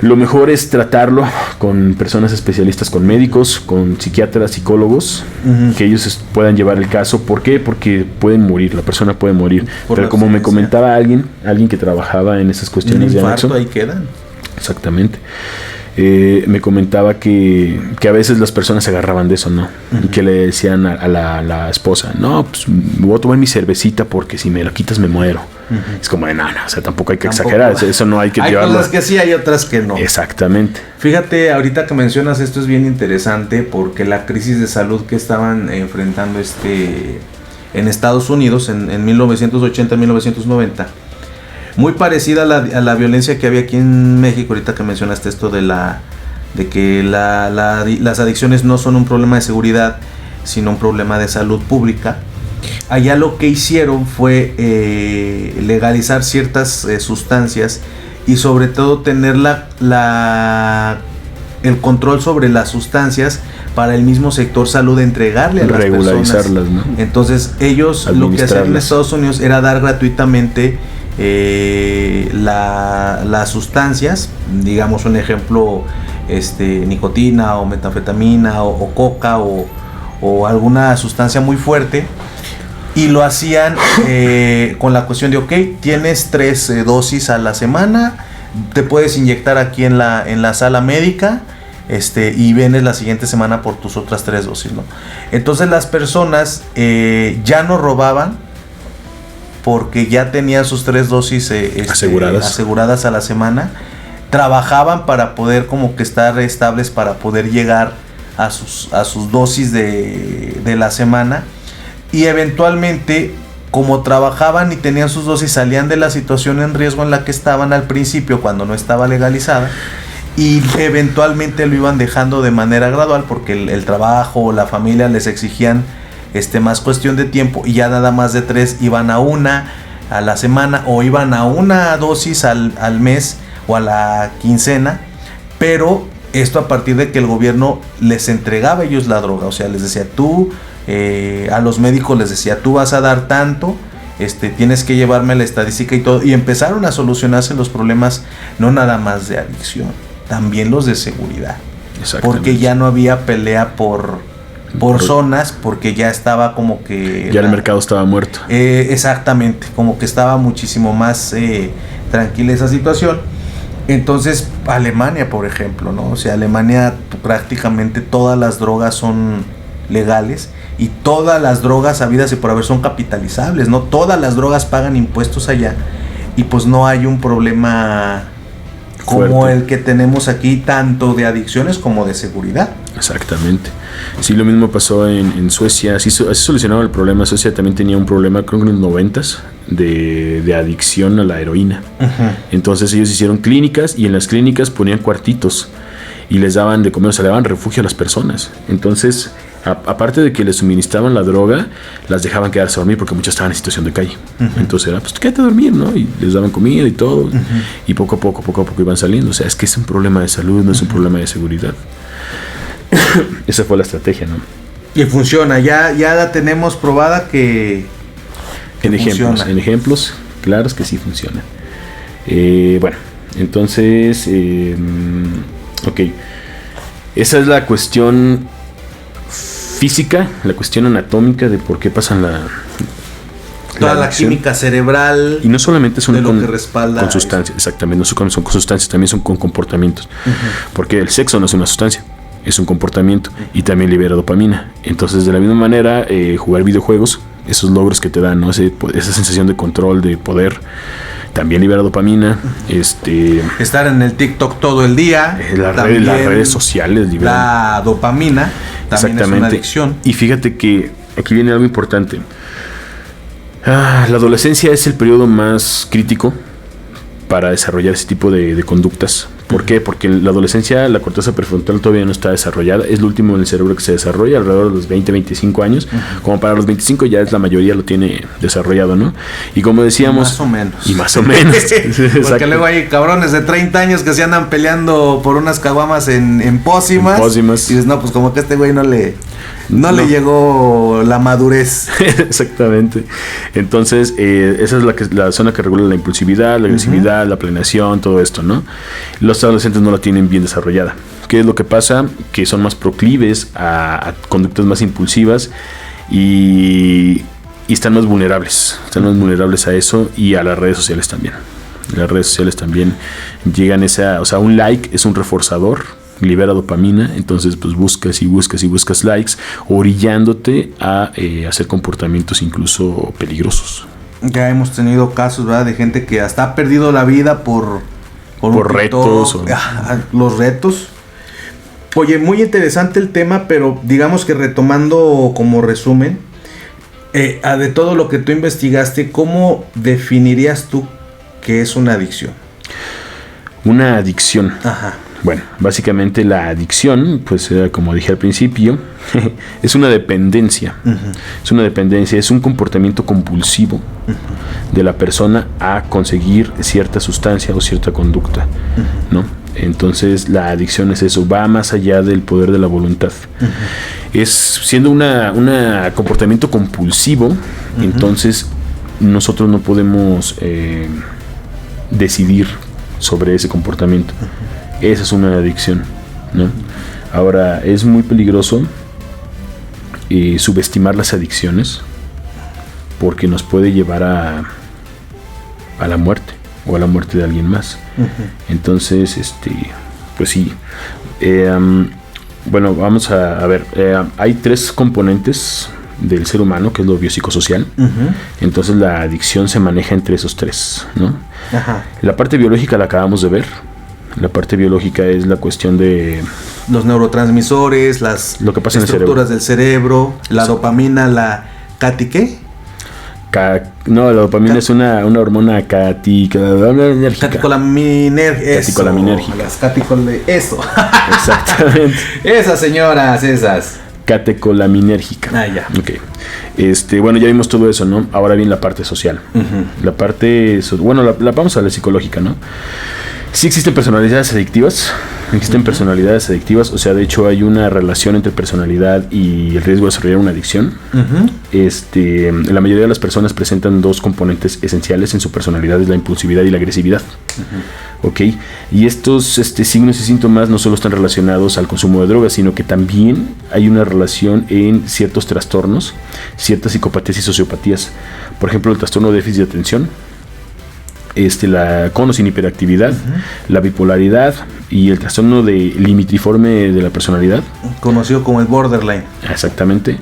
Lo mejor es tratarlo con personas especialistas, con médicos, con psiquiatras, psicólogos, uh-huh, que ellos puedan llevar el caso. ¿Por qué? Porque pueden morir, la persona puede morir. Pero como me comentaba alguien que trabajaba en esas cuestiones de anexo, ahí quedan. Exactamente. Me comentaba que a veces las personas se agarraban de eso, ¿no? Uh-huh. Y que le decían a la esposa, no, pues me voy a tomar mi cervecita porque si me la quitas me muero. Uh-huh. Es como de no, o sea, tampoco hay que exagerar, eso no hay que llevarlo. Hay cosas que sí, hay otras que no. Exactamente. Fíjate, ahorita que mencionas esto es bien interesante porque la crisis de salud que estaban enfrentando en Estados Unidos en 1980, 1990, muy parecida a la violencia que había aquí en México, ahorita que mencionaste esto de que las adicciones no son un problema de seguridad, sino un problema de salud pública. Allá lo que hicieron fue legalizar ciertas sustancias y sobre todo tener el control sobre las sustancias para el mismo sector salud, entregarle a las personas, ¿no? Entonces ellos lo que hacían en Estados Unidos era dar gratuitamente las sustancias, digamos un ejemplo, nicotina o metanfetamina o coca o alguna sustancia muy fuerte, y lo hacían con la cuestión de ok, tienes 3 dosis a la semana, te puedes inyectar aquí en la sala médica, y vienes la siguiente semana por tus otras 3 dosis, ¿no? Entonces las personas ya no robaban porque ya tenían sus 3 dosis aseguradas a la semana, trabajaban para poder como que estar estables para poder llegar a sus dosis de la semana, y eventualmente, como trabajaban y tenían sus dosis, salían de la situación en riesgo en la que estaban al principio cuando no estaba legalizada, y eventualmente lo iban dejando de manera gradual porque el trabajo o la familia les exigían más cuestión de tiempo, y ya nada más de 3 iban a una a la semana o iban a una dosis al mes o a la quincena, pero esto a partir de que el gobierno les entregaba a ellos la droga, o sea, les decía tú, a los médicos les decía tú vas a dar tanto, tienes que llevarme la estadística y todo, y empezaron a solucionarse los problemas no nada más de adicción, también los de seguridad, porque ya no había pelea por zonas, porque ya estaba como que ya el mercado estaba muerto. Exactamente, como que estaba muchísimo más tranquila esa situación. Entonces Alemania, por ejemplo, ¿no? O sea, Alemania prácticamente todas las drogas son legales y todas las drogas habidas y por haber son capitalizables, ¿no? Todas las drogas pagan impuestos allá y pues no hay un problema como fuerte, el que tenemos aquí, tanto de adicciones como de seguridad. Exactamente. Sí, lo mismo pasó en Suecia. Así solucionaron el problema. Suecia también tenía un problema, creo que en los 90s, de adicción a la heroína. Uh-huh. Entonces ellos hicieron clínicas y en las clínicas ponían cuartitos y les daban de comer, o sea, le daban refugio a las personas. Entonces, aparte de que les suministraban la droga, las dejaban quedarse a dormir porque muchas estaban en situación de calle. Uh-huh. Entonces era, pues quédate a dormir, ¿no? Y les daban comida y todo. Uh-huh. Y poco a poco iban saliendo. O sea, es que es un problema de salud, no es un problema de seguridad. Esa fue la estrategia, ¿no? Y funciona, ya la tenemos probada que funciona. En ejemplos claros que sí funciona. Bueno, entonces, ok. Esa es la cuestión física, la cuestión anatómica de por qué pasan toda la química cerebral. Y no solamente son con sustancias, exactamente, no son con sustancias, también son con comportamientos. Uh-huh. Porque el sexo no es una sustancia, es un comportamiento y también libera dopamina. Entonces, de la misma manera, jugar videojuegos, esos logros que te dan, ¿no? Esa sensación de control, de poder, también libera dopamina. Estar en el TikTok todo el día, las redes sociales liberan la dopamina. también es una adicción. Y fíjate que aquí viene algo importante. La adolescencia es el periodo más crítico para desarrollar ese tipo de conductas. ¿Por qué? Porque en la adolescencia la corteza prefrontal todavía no está desarrollada. Es lo último en el cerebro que se desarrolla alrededor de los 20, 25 años. Como para los 25 ya es la mayoría lo tiene desarrollado, ¿no? Y como decíamos... Y más o menos. Porque luego hay cabrones de 30 años que se andan peleando por unas caguamas en pócimas. Y dices, no, pues como que este güey no le llegó la madurez. Exactamente. Entonces, esa es la zona que regula la impulsividad, la agresividad, la planeación, todo esto, ¿no? Los adolescentes no la tienen bien desarrollada. ¿Qué es lo que pasa? Que son más proclives a conductas más impulsivas y están más vulnerables. Están más vulnerables a eso y a las redes sociales también. Las redes sociales también llegan un like es un reforzador, libera dopamina, entonces pues buscas likes, orillándote a hacer comportamientos incluso peligrosos. Ya hemos tenido casos, ¿verdad?, de gente que hasta ha perdido la vida por retos. Los retos. Oye, muy interesante el tema, pero digamos que retomando como resumen, de todo lo que tú investigaste, ¿cómo definirías tú qué es una adicción? Una adicción. Ajá. Bueno, básicamente la adicción, pues como dije al principio, es una dependencia. Es una dependencia, es un comportamiento compulsivo de la persona a conseguir cierta sustancia o cierta conducta, ¿no? Entonces la adicción es eso, va más allá del poder de la voluntad. Es siendo un comportamiento compulsivo, entonces nosotros no podemos decidir sobre ese comportamiento. Esa es una adicción, ¿no? Ahora, es muy peligroso subestimar las adicciones porque nos puede llevar a la muerte o a la muerte de alguien más. Entonces, pues sí. Bueno, vamos a ver. Hay 3 componentes del ser humano, que es lo biopsicosocial. Entonces la adicción se maneja entre esos 3, ¿no? La parte biológica la acabamos de ver. La parte biológica es la cuestión de los neurotransmisores, lo que pasa estructuras del cerebro, la dopamina, la ¿qué? No, la dopamina es una hormona catecolaminérgica. Catecolaminérgica. Eso. Exactamente. Esas señoras, esas. Catecolaminérgica. Ya. Okay. Bueno, ya vimos todo eso, ¿no? Ahora bien la parte social. La parte, la vamos a la psicológica, ¿no? Sí existen personalidades adictivas. Personalidades adictivas, o sea, de hecho hay una relación entre personalidad y el riesgo de desarrollar una adicción. La mayoría de las personas presentan 2 componentes esenciales en su personalidad, es la impulsividad y la agresividad. ¿Ok? Y estos signos y síntomas no solo están relacionados al consumo de drogas, sino que también hay una relación en ciertos trastornos, ciertas psicopatías y sociopatías. Por ejemplo, el trastorno de déficit de atención, con o sin hiperactividad, la bipolaridad y el trastorno de limitriforme de la personalidad, conocido como el borderline. Exactamente.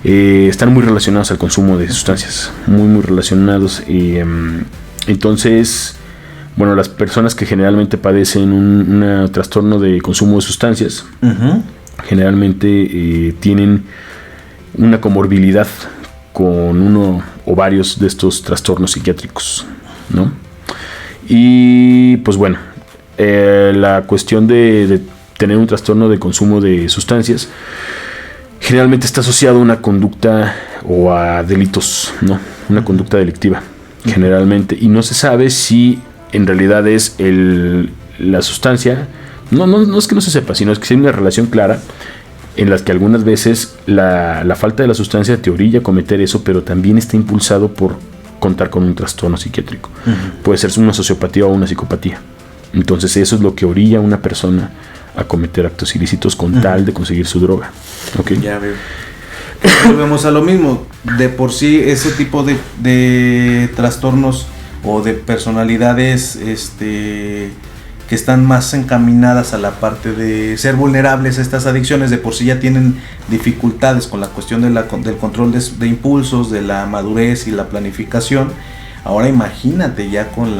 Están muy relacionados al consumo de sustancias, muy relacionados. Entonces, bueno, las personas que generalmente padecen un trastorno de consumo de sustancias, generalmente tienen una comorbilidad con uno o varios de estos trastornos psiquiátricos, ¿no? Y pues bueno, la cuestión de tener un trastorno de consumo de sustancias generalmente está asociado a una conducta o a delitos, ¿no? Una conducta delictiva, generalmente, y no se sabe si en realidad es la sustancia. No es que no se sepa, sino es que hay una relación clara en las que algunas veces la falta de la sustancia te orilla a cometer eso, pero también está impulsado por contar con un trastorno psiquiátrico. Puede ser una sociopatía o una psicopatía. Entonces eso es lo que orilla a una persona a cometer actos ilícitos con tal de conseguir su droga. ¿Okay? Ya veo. Volvemos a lo mismo. De por sí ese tipo de trastornos o de personalidades que están más encaminadas a la parte de ser vulnerables a estas adicciones, de por sí ya tienen dificultades con la cuestión del control de impulsos, de la madurez y la planificación. Ahora imagínate ya con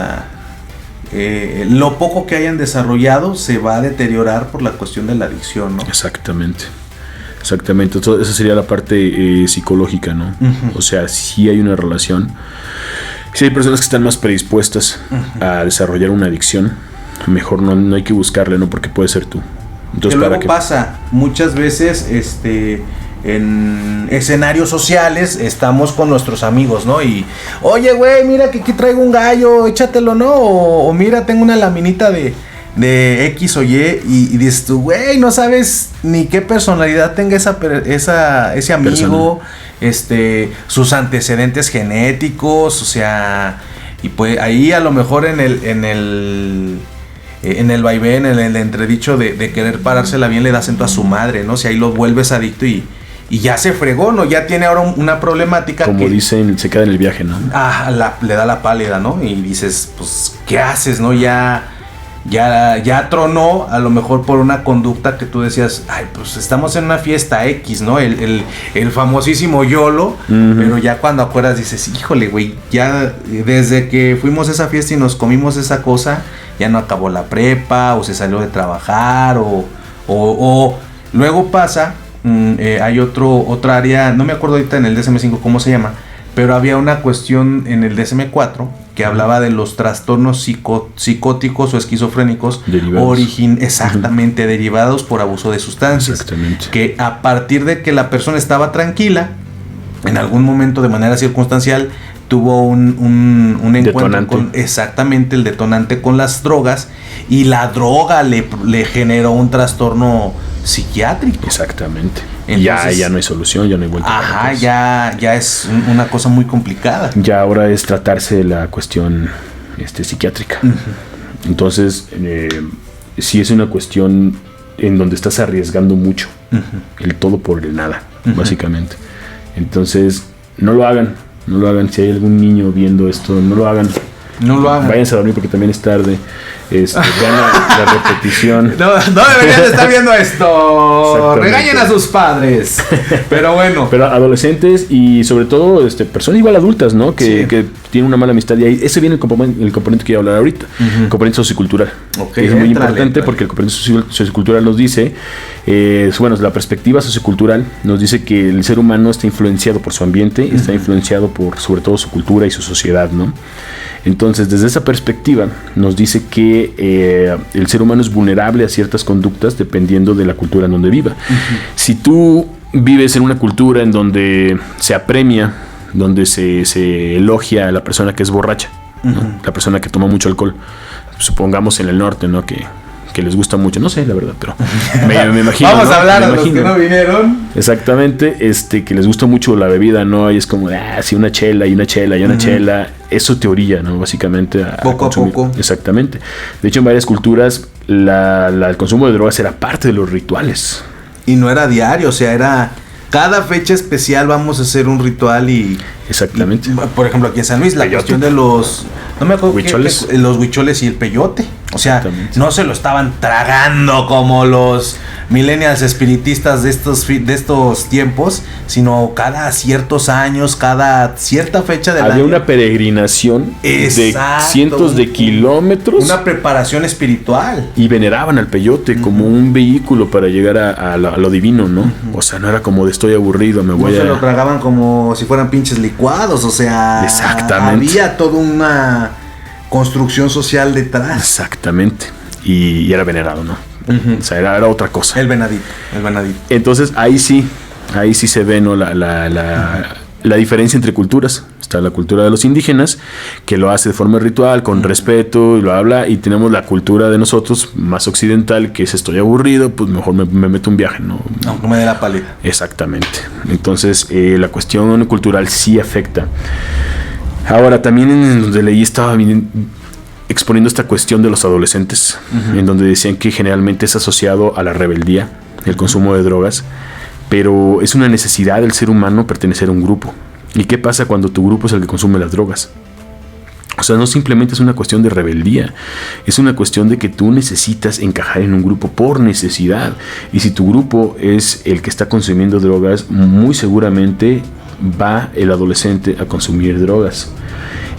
lo poco que hayan desarrollado se va a deteriorar por la cuestión de la adicción, ¿no? Exactamente. Exactamente. Esa sería la parte psicológica, ¿no? Uh-huh. O sea, sí hay una relación. Sí hay personas que están más predispuestas uh-huh. a desarrollar una adicción. Mejor no hay que buscarle, ¿no? Porque puede ser tú. Entonces, que luego pasa muchas veces, en escenarios sociales estamos con nuestros amigos, ¿no? Y, oye, güey, mira que aquí traigo un gallo, échatelo, ¿no? O mira, tengo una laminita de X o Y, y dices tú, güey, no sabes ni qué personalidad tenga ese amigo, sus antecedentes genéticos, o sea, y pues ahí a lo mejor en el vaivén, en el entredicho de querer parársela bien, le das en toda su madre, ¿no? Si ahí lo vuelves adicto y ya se fregó, ¿no? Ya tiene ahora una problemática. Como dicen, se queda en el viaje, ¿no? Le da la pálida, ¿no? Y dices, pues, ¿qué haces, no? Ya tronó, a lo mejor por una conducta que tú decías, ay, pues estamos en una fiesta X, ¿no? El famosísimo YOLO, uh-huh. Pero ya cuando acuerdas dices, híjole, güey, ya desde que fuimos a esa fiesta y nos comimos esa cosa, ya no acabó la prepa, o se salió de trabajar, o luego pasa, hay otra área, no me acuerdo ahorita en el DSM-5 cómo se llama, pero había una cuestión en el DSM-4 que hablaba de los trastornos psicóticos o esquizofrénicos exactamente, uh-huh. derivados por abuso de sustancias. Exactamente. Que a partir de que la persona estaba tranquila, en algún momento de manera circunstancial tuvo un encuentro con exactamente el detonante con las drogas, y la droga le generó un trastorno psiquiátrico. Exactamente. Entonces, ya no hay solución, ya no hay vuelta. Ajá, ya es una cosa muy complicada. Ya ahora es tratarse de la cuestión psiquiátrica. Uh-huh. Entonces, sí es una cuestión en donde estás arriesgando mucho. Uh-huh. El todo por el nada, uh-huh. básicamente. Entonces, no lo hagan. Si hay algún niño viendo esto, no lo hagan. Váyanse a dormir porque también es tarde. Vean la repetición. No deberían de estar viendo esto. Regañen a sus padres. Pero bueno. Pero adolescentes y sobre todo personas igual adultas, ¿no? Que tienen una mala amistad. Y ahí ese viene el componente que voy a hablar ahorita. Uh-huh. El componente sociocultural. Okay, es muy importante porque el componente sociocultural nos dice, la perspectiva sociocultural nos dice que el ser humano está influenciado por su ambiente, uh-huh. está influenciado por sobre todo su cultura y su sociedad, ¿no? Entonces, desde esa perspectiva, nos dice que el ser humano es vulnerable a ciertas conductas dependiendo de la cultura en donde viva. Uh-huh. Si tú vives en una cultura en donde se apremia, donde se elogia a la persona que es borracha, uh-huh. ¿no? La persona que toma mucho alcohol, supongamos en el norte, ¿no? Que les gusta mucho, no sé la verdad, pero me imagino. Vamos, ¿no? A hablar a los que no vinieron. Exactamente, que les gusta mucho la bebida, ¿no? Y es como, sí, una chela y una chela y una uh-huh. chela. Eso te orilla, ¿no? Básicamente poco a poco. Exactamente. De hecho, en varias culturas el consumo de drogas era parte de los rituales. Y no era diario, o sea, era cada fecha especial vamos a hacer un ritual y... Exactamente. Por ejemplo, aquí en San Luis, la cuestión de los... No me acuerdo huicholes. Los huicholes y el peyote. O sea, no se lo estaban tragando como los millennials espiritistas de estos tiempos, sino cada ciertos años, cada cierta fecha del año. Había una peregrinación de cientos de kilómetros. Una preparación espiritual. Y veneraban al peyote uh-huh. como un vehículo para llegar a lo divino, ¿no? Uh-huh. O sea, no era como de estoy aburrido, me voy se lo tragaban como si fueran pinches licuados, o sea... Exactamente. Había toda una construcción social detrás. Exactamente. Y era venerado, ¿no? Uh-huh. O sea, era otra cosa. El venadito. Entonces, ahí sí se ve, ¿no? La diferencia entre culturas. Está la cultura de los indígenas, que lo hace de forma ritual, con respeto, y lo habla, y tenemos la cultura de nosotros, más occidental, que es estoy aburrido, pues mejor me meto un viaje, ¿no? Aunque me dé la pálida. Exactamente. Entonces, la cuestión cultural sí afecta. Ahora, también en donde leí estaba exponiendo esta cuestión de los adolescentes, uh-huh. en donde decían que generalmente es asociado a la rebeldía, el consumo de drogas, pero es una necesidad del ser humano pertenecer a un grupo. ¿Y qué pasa cuando tu grupo es el que consume las drogas? O sea, no simplemente es una cuestión de rebeldía, es una cuestión de que tú necesitas encajar en un grupo por necesidad. Y si tu grupo es el que está consumiendo drogas, muy seguramente va el adolescente a consumir drogas.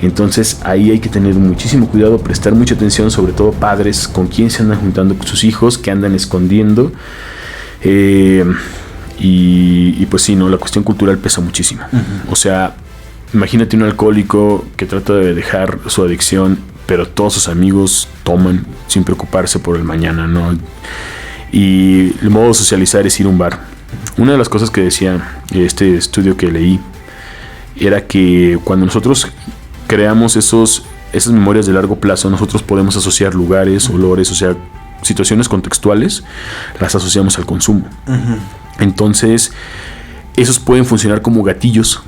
Entonces ahí hay que tener muchísimo cuidado, prestar mucha atención, sobre todo padres, con quién se andan juntando con sus hijos, que andan escondiendo. Y pues sí, ¿no? La cuestión cultural pesa muchísimo. O sea, imagínate un alcohólico que trata de dejar su adicción, pero todos sus amigos toman sin preocuparse por el mañana, ¿no? Y el modo de socializar es ir a un bar. Una de las cosas que decía este estudio que leí era que cuando nosotros creamos esas memorias de largo plazo, nosotros podemos asociar lugares, olores, o sea, situaciones contextuales, las asociamos al consumo. Entonces, esos pueden funcionar como gatillos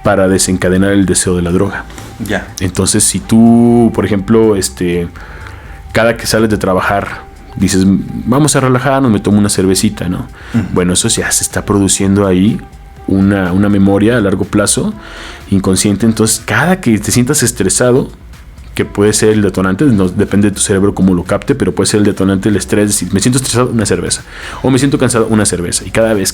para desencadenar el deseo de la droga. Ya. Entonces, si tú, por ejemplo, cada que sales de trabajar, dices, vamos a relajarnos, me tomo una cervecita, ¿no? Bueno, eso ya se está produciendo ahí una memoria a largo plazo inconsciente. Entonces, cada que te sientas estresado, que puede ser el detonante, no, depende de tu cerebro cómo lo capte, pero puede ser el detonante el estrés, decir, me siento estresado, una cerveza, o me siento cansado, una cerveza, y cada vez,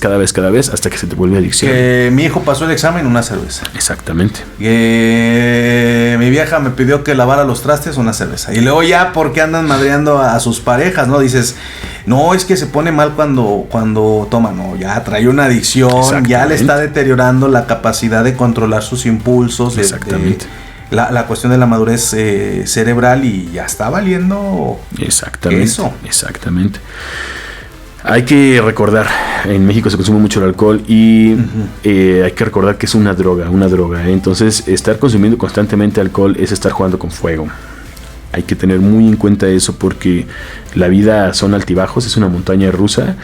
hasta que se te vuelve adicción. Mi hijo pasó el examen, una cerveza. Exactamente. Mi vieja me pidió que lavara los trastes, una cerveza. Y luego ya, ¿por qué andan madreando a sus parejas, no? Dices, no, es que se pone mal cuando toma, no, ya trae una adicción, ya le está deteriorando la capacidad de controlar sus impulsos. Exactamente. La cuestión de la madurez cerebral, y ya está valiendo. Exactamente. Eso. Exactamente. Hay que recordar, en México se consume mucho el alcohol y hay que recordar que es una droga. Entonces, estar consumiendo constantemente alcohol es estar jugando con fuego. Hay que tener muy en cuenta eso, porque la vida son altibajos, es una montaña rusa,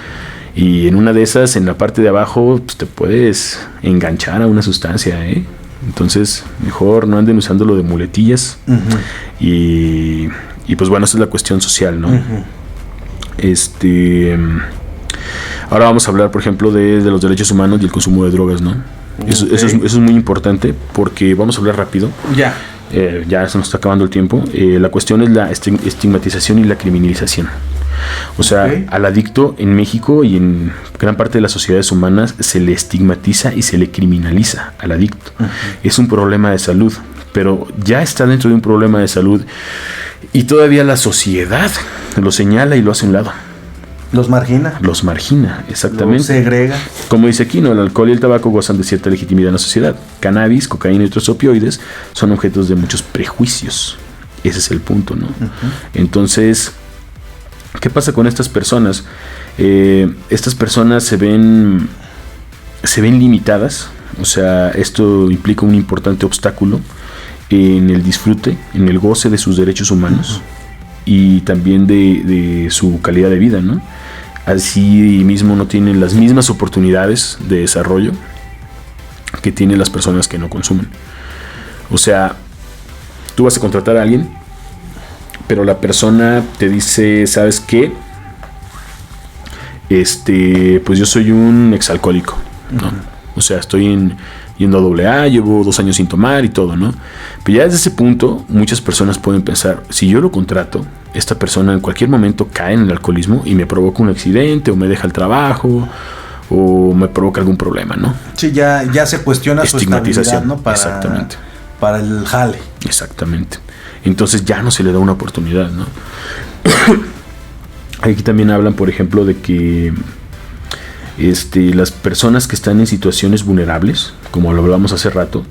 y en una de esas, en la parte de abajo, pues, te puedes enganchar a una sustancia, Entonces, mejor no anden usándolo de muletillas. Y pues bueno, esa es la cuestión social, ¿no? Ahora vamos a hablar, por ejemplo, de los derechos humanos y el consumo de drogas, ¿no? Eso es muy importante, porque vamos a hablar rápido. Ya se nos está acabando el tiempo. La cuestión es la estigmatización y la criminalización. O sea, al adicto en México y en gran parte de las sociedades humanas se le estigmatiza y se le criminaliza al adicto. Es un problema de salud, pero ya está dentro de un problema de salud y todavía la sociedad lo señala y lo hace a un lado. Los margina, exactamente. Los segrega. Como dice aquí, ¿no? El alcohol y el tabaco gozan de cierta legitimidad en la sociedad. Cannabis, cocaína y otros opioides son objetos de muchos prejuicios. Ese es el punto, ¿no? Entonces, ¿qué pasa con estas personas? Estas personas se ven limitadas. O sea, esto implica un importante obstáculo en el disfrute, en el goce de sus derechos humanos y también de su calidad de vida, ¿no? Así mismo no tienen las mismas oportunidades de desarrollo que tienen las personas que no consumen. O sea, tú vas a contratar a alguien, pero la persona te dice, ¿sabes qué? Pues yo soy un exalcohólico, ¿no? O sea, estoy yendo a AA, llevo 2 años sin tomar y todo, ¿no? Pero ya desde ese punto, muchas personas pueden pensar, si yo lo contrato, esta persona en cualquier momento cae en el alcoholismo y me provoca un accidente, o me deja el trabajo, o me provoca algún problema, ¿no? Sí, ya se cuestiona su estabilidad, ¿no? Exactamente. Para el jale. Exactamente. Entonces ya no se le da una oportunidad, ¿no? Aquí también hablan, por ejemplo, de que las personas que están en situaciones vulnerables, como lo hablamos hace rato,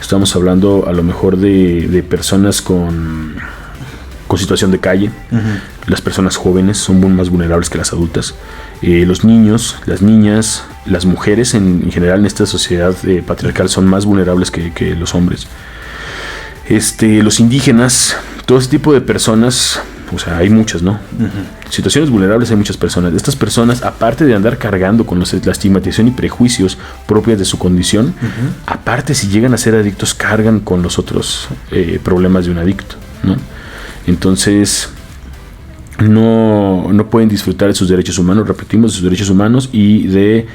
estamos hablando a lo mejor de personas con situación de calle. Las personas jóvenes son más vulnerables que las adultas. Los niños, las niñas, las mujeres en general en esta sociedad patriarcal son más vulnerables que los hombres. Los indígenas, todo ese tipo de personas, o sea, hay muchas, ¿no? Situaciones vulnerables, hay muchas personas. Estas personas, aparte de andar cargando con la estigmatización y prejuicios propias de su condición, aparte, si llegan a ser adictos, cargan con los otros problemas de un adicto, ¿no? Entonces, no pueden disfrutar de sus derechos humanos, repetimos, de sus derechos humanos y de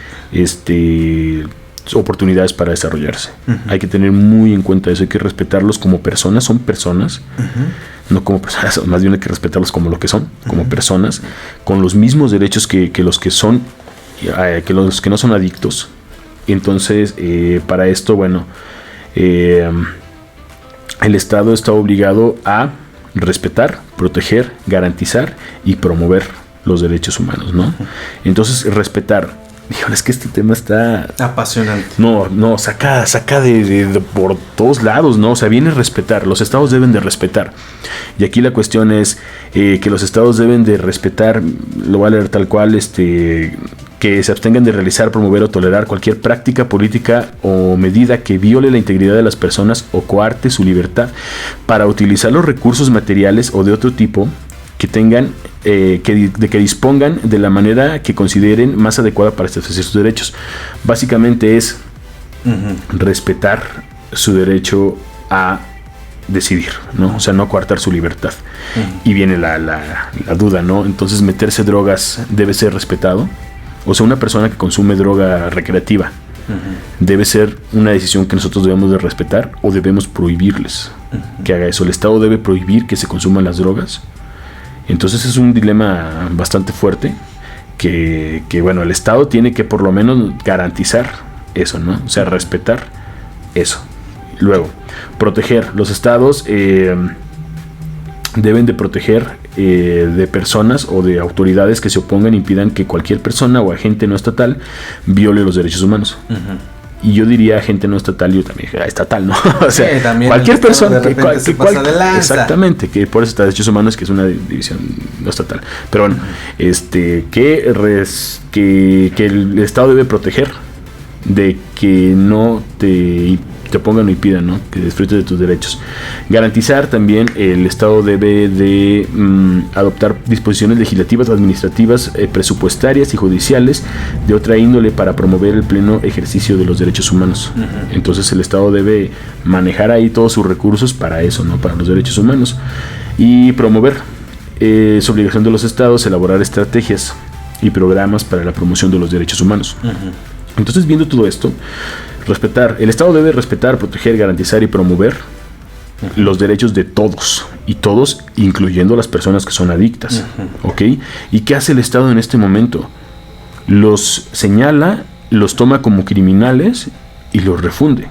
oportunidades para desarrollarse. Hay que tener muy en cuenta eso, hay que respetarlos como personas, son personas, no como personas, más bien hay que respetarlos como lo que son, como personas, con los mismos derechos que los que son, que los que no son adictos. Entonces, para esto, bueno, el Estado está obligado a respetar, proteger, garantizar y promover los derechos humanos, ¿no? Entonces, respetar Híjole, es que este tema está apasionante. No, saca de por todos lados, ¿no? O sea, viene a respetar. Los estados deben de respetar. Y aquí la cuestión es que los estados deben de respetar, lo voy a leer tal cual, que se abstengan de realizar, promover o tolerar cualquier práctica política o medida que viole la integridad de las personas o coarte su libertad para utilizar los recursos materiales o de otro tipo que tengan, que dispongan de la manera que consideren más adecuada para satisfacer sus derechos. Básicamente es respetar su derecho a decidir, ¿no? O sea, no coartar su libertad. Y viene la duda, ¿no? Entonces, meterse drogas debe ser respetado. O sea, una persona que consume droga recreativa debe ser una decisión que nosotros debemos de respetar o debemos prohibirles que haga eso. El Estado debe prohibir que se consuman las drogas. Entonces es un dilema bastante fuerte que bueno, el Estado tiene que por lo menos garantizar eso, ¿no? O sea, respetar eso. Luego, proteger. Los estados deben de proteger de personas o de autoridades que se opongan e impidan que cualquier persona o agente no estatal viole los derechos humanos. Y yo diría agente no estatal, yo también estatal, ¿no? O sea, sí, cualquier persona que exactamente, que por eso está derechos humanos, que es una división no estatal. Pero bueno, que el Estado debe proteger de que no te pongan o impidan, ¿no? Que disfrutes de tus derechos. Garantizar también, el Estado debe de adoptar disposiciones legislativas, administrativas, presupuestarias y judiciales de otra índole para promover el pleno ejercicio de los derechos humanos. Entonces el Estado debe manejar ahí todos sus recursos para eso, ¿no? Para los derechos humanos. Y promover, es obligación de los estados elaborar estrategias y programas para la promoción de los derechos humanos. Entonces, viendo todo esto, respetar. El Estado debe respetar, proteger, garantizar y promover los derechos de todos. Y todos, incluyendo las personas que son adictas. ¿Ok? ¿Y qué hace el Estado en este momento? Los señala, los toma como criminales y los refunde.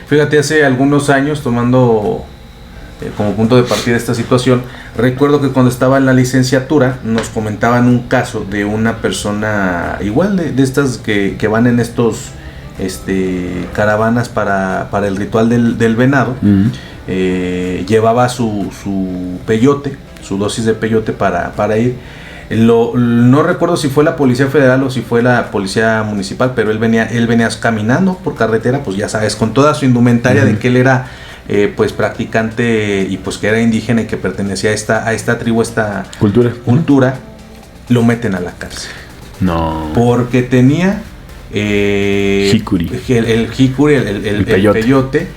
Fíjate, hace algunos años, tomando como punto de partida esta situación, recuerdo que cuando estaba en la licenciatura nos comentaban un caso de una persona igual de estas que van en estos caravanas para el ritual del venado. Llevaba su peyote, su dosis de peyote para ir. No recuerdo si fue la Policía Federal o si fue la Policía Municipal, pero él venía caminando por carretera, pues ya sabes, con toda su indumentaria de que él era pues practicante y pues que era indígena y que pertenecía a esta tribu, esta cultura. Lo meten a la cárcel. No. Porque tenía jicuri. El jicuri, el peyote,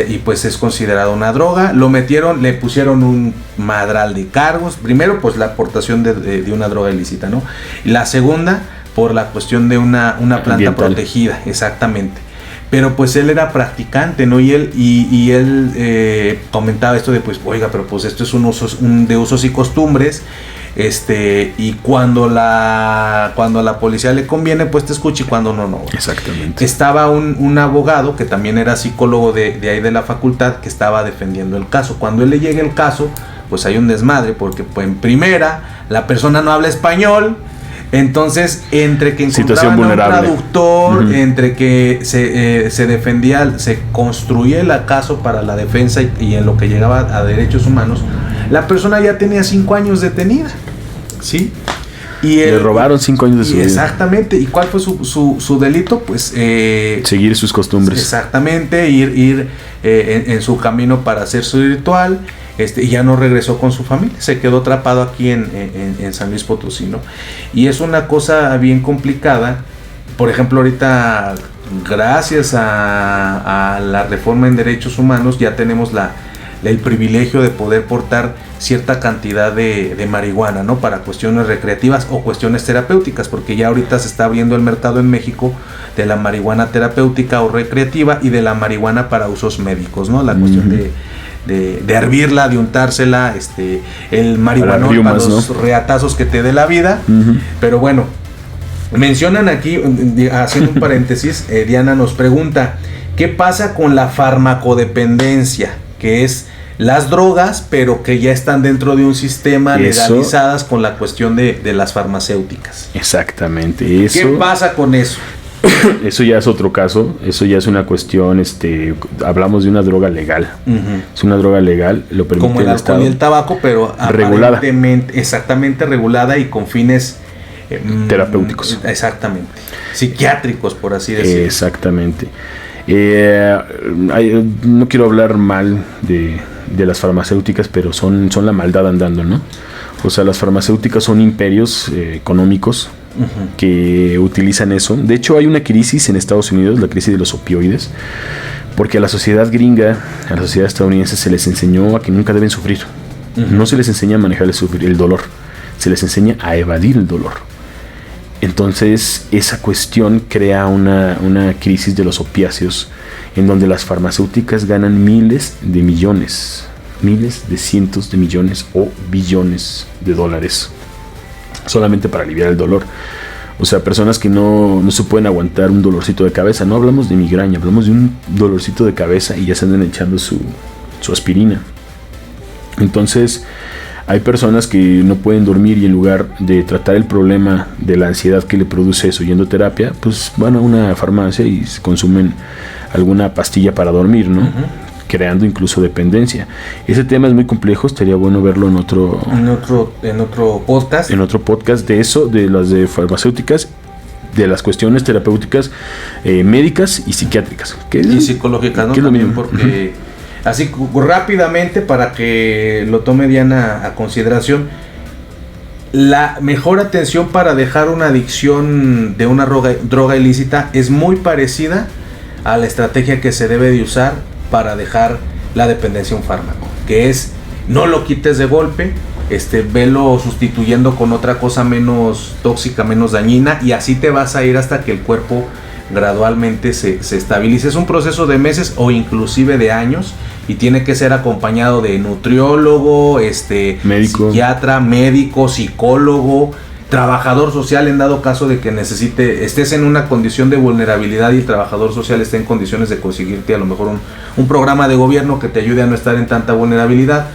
y pues es considerado una droga. Lo metieron, le pusieron un madral de cargos. Primero, pues la aportación de una droga ilícita, ¿no? Y la segunda, por la cuestión de una planta ambiental protegida, exactamente. Pero pues él era practicante, ¿no? Y él comentaba esto de, pues, oiga, pero pues esto es de usos y costumbres. Y cuando la policía le conviene, pues te escucha, y cuando no. Exactamente. Estaba un abogado que también era psicólogo de ahí de la facultad, que estaba defendiendo el caso. Cuando él le llega el caso, pues hay un desmadre, porque pues, en primera, la persona no habla español. Entonces, entre que encontraban a un traductor, entre que se defendía, se construía el caso para la defensa y en lo que llegaba a derechos humanos, la persona ya tenía 5 años detenida, ¿sí? Y le robaron 5 años de su vida. Exactamente. ¿Y cuál fue su delito? Pues seguir sus costumbres. Exactamente, ir en su camino para hacer su ritual. Y ya no regresó con su familia, se quedó atrapado aquí en San Luis Potosí, ¿no? Y es una cosa bien complicada. Por ejemplo, ahorita, gracias a la reforma en derechos humanos, ya tenemos el privilegio de poder portar cierta cantidad de marihuana, ¿no? Para cuestiones recreativas o cuestiones terapéuticas, porque ya ahorita se está abriendo el mercado en México de la marihuana terapéutica o recreativa y de la marihuana para usos médicos, ¿no? La cuestión de hervirla, de untársela, el marihuanol para los reatazos que te dé la vida. Pero bueno, mencionan aquí, haciendo un paréntesis, Diana nos pregunta, ¿qué pasa con la farmacodependencia? Que es las drogas, pero que ya están dentro de un sistema legalizadas con la cuestión de las farmacéuticas. Exactamente. Eso, ¿qué pasa con eso? Eso ya es otro caso, eso ya es una cuestión, hablamos de una droga legal. Es una droga legal, lo permite como el alcohol y el tabaco, pero regulada. Exactamente regulada y con fines terapéuticos. Exactamente. Psiquiátricos, por así decirlo. Exactamente. No quiero hablar mal de las farmacéuticas, pero son la maldad andando, ¿no? O sea, las farmacéuticas son imperios económicos que utilizan eso. De hecho, hay una crisis en Estados Unidos, la crisis de los opioides, porque a la sociedad gringa, a la sociedad estadounidense se les enseñó a que nunca deben sufrir. No se les enseña a manejar el dolor, se les enseña a evadir el dolor. Entonces, esa cuestión crea una crisis de los opiáceos, en donde las farmacéuticas ganan miles de millones, miles de cientos de millones o billones de dólares solamente para aliviar el dolor. O sea, personas que no se pueden aguantar un dolorcito de cabeza. No hablamos de migraña, hablamos de un dolorcito de cabeza y ya se andan echando su aspirina. Entonces, hay personas que no pueden dormir y en lugar de tratar el problema de la ansiedad que le produce eso yendo a terapia, pues van a una farmacia y consumen alguna pastilla para dormir, ¿no? Creando incluso dependencia. Ese tema es muy complejo, estaría bueno verlo en otro podcast. En otro podcast de eso, de las de farmacéuticas, de las cuestiones terapéuticas, médicas y psiquiátricas. Y psicológicas, ¿no? También porque, así rápidamente, para que lo tome Diana a consideración, la mejor atención para dejar una adicción de una droga ilícita es muy parecida a la estrategia que se debe de usar para dejar la dependencia a un fármaco, que es no lo quites de golpe, velo sustituyendo con otra cosa menos tóxica, menos dañina, y así te vas a ir hasta que el cuerpo gradualmente se estabilice. Es un proceso de meses o inclusive de años, y tiene que ser acompañado de nutriólogo, médico, psiquiatra, médico, psicólogo, trabajador social en dado caso de que estés en una condición de vulnerabilidad y el trabajador social esté en condiciones de conseguirte a lo mejor un programa de gobierno que te ayude a no estar en tanta vulnerabilidad.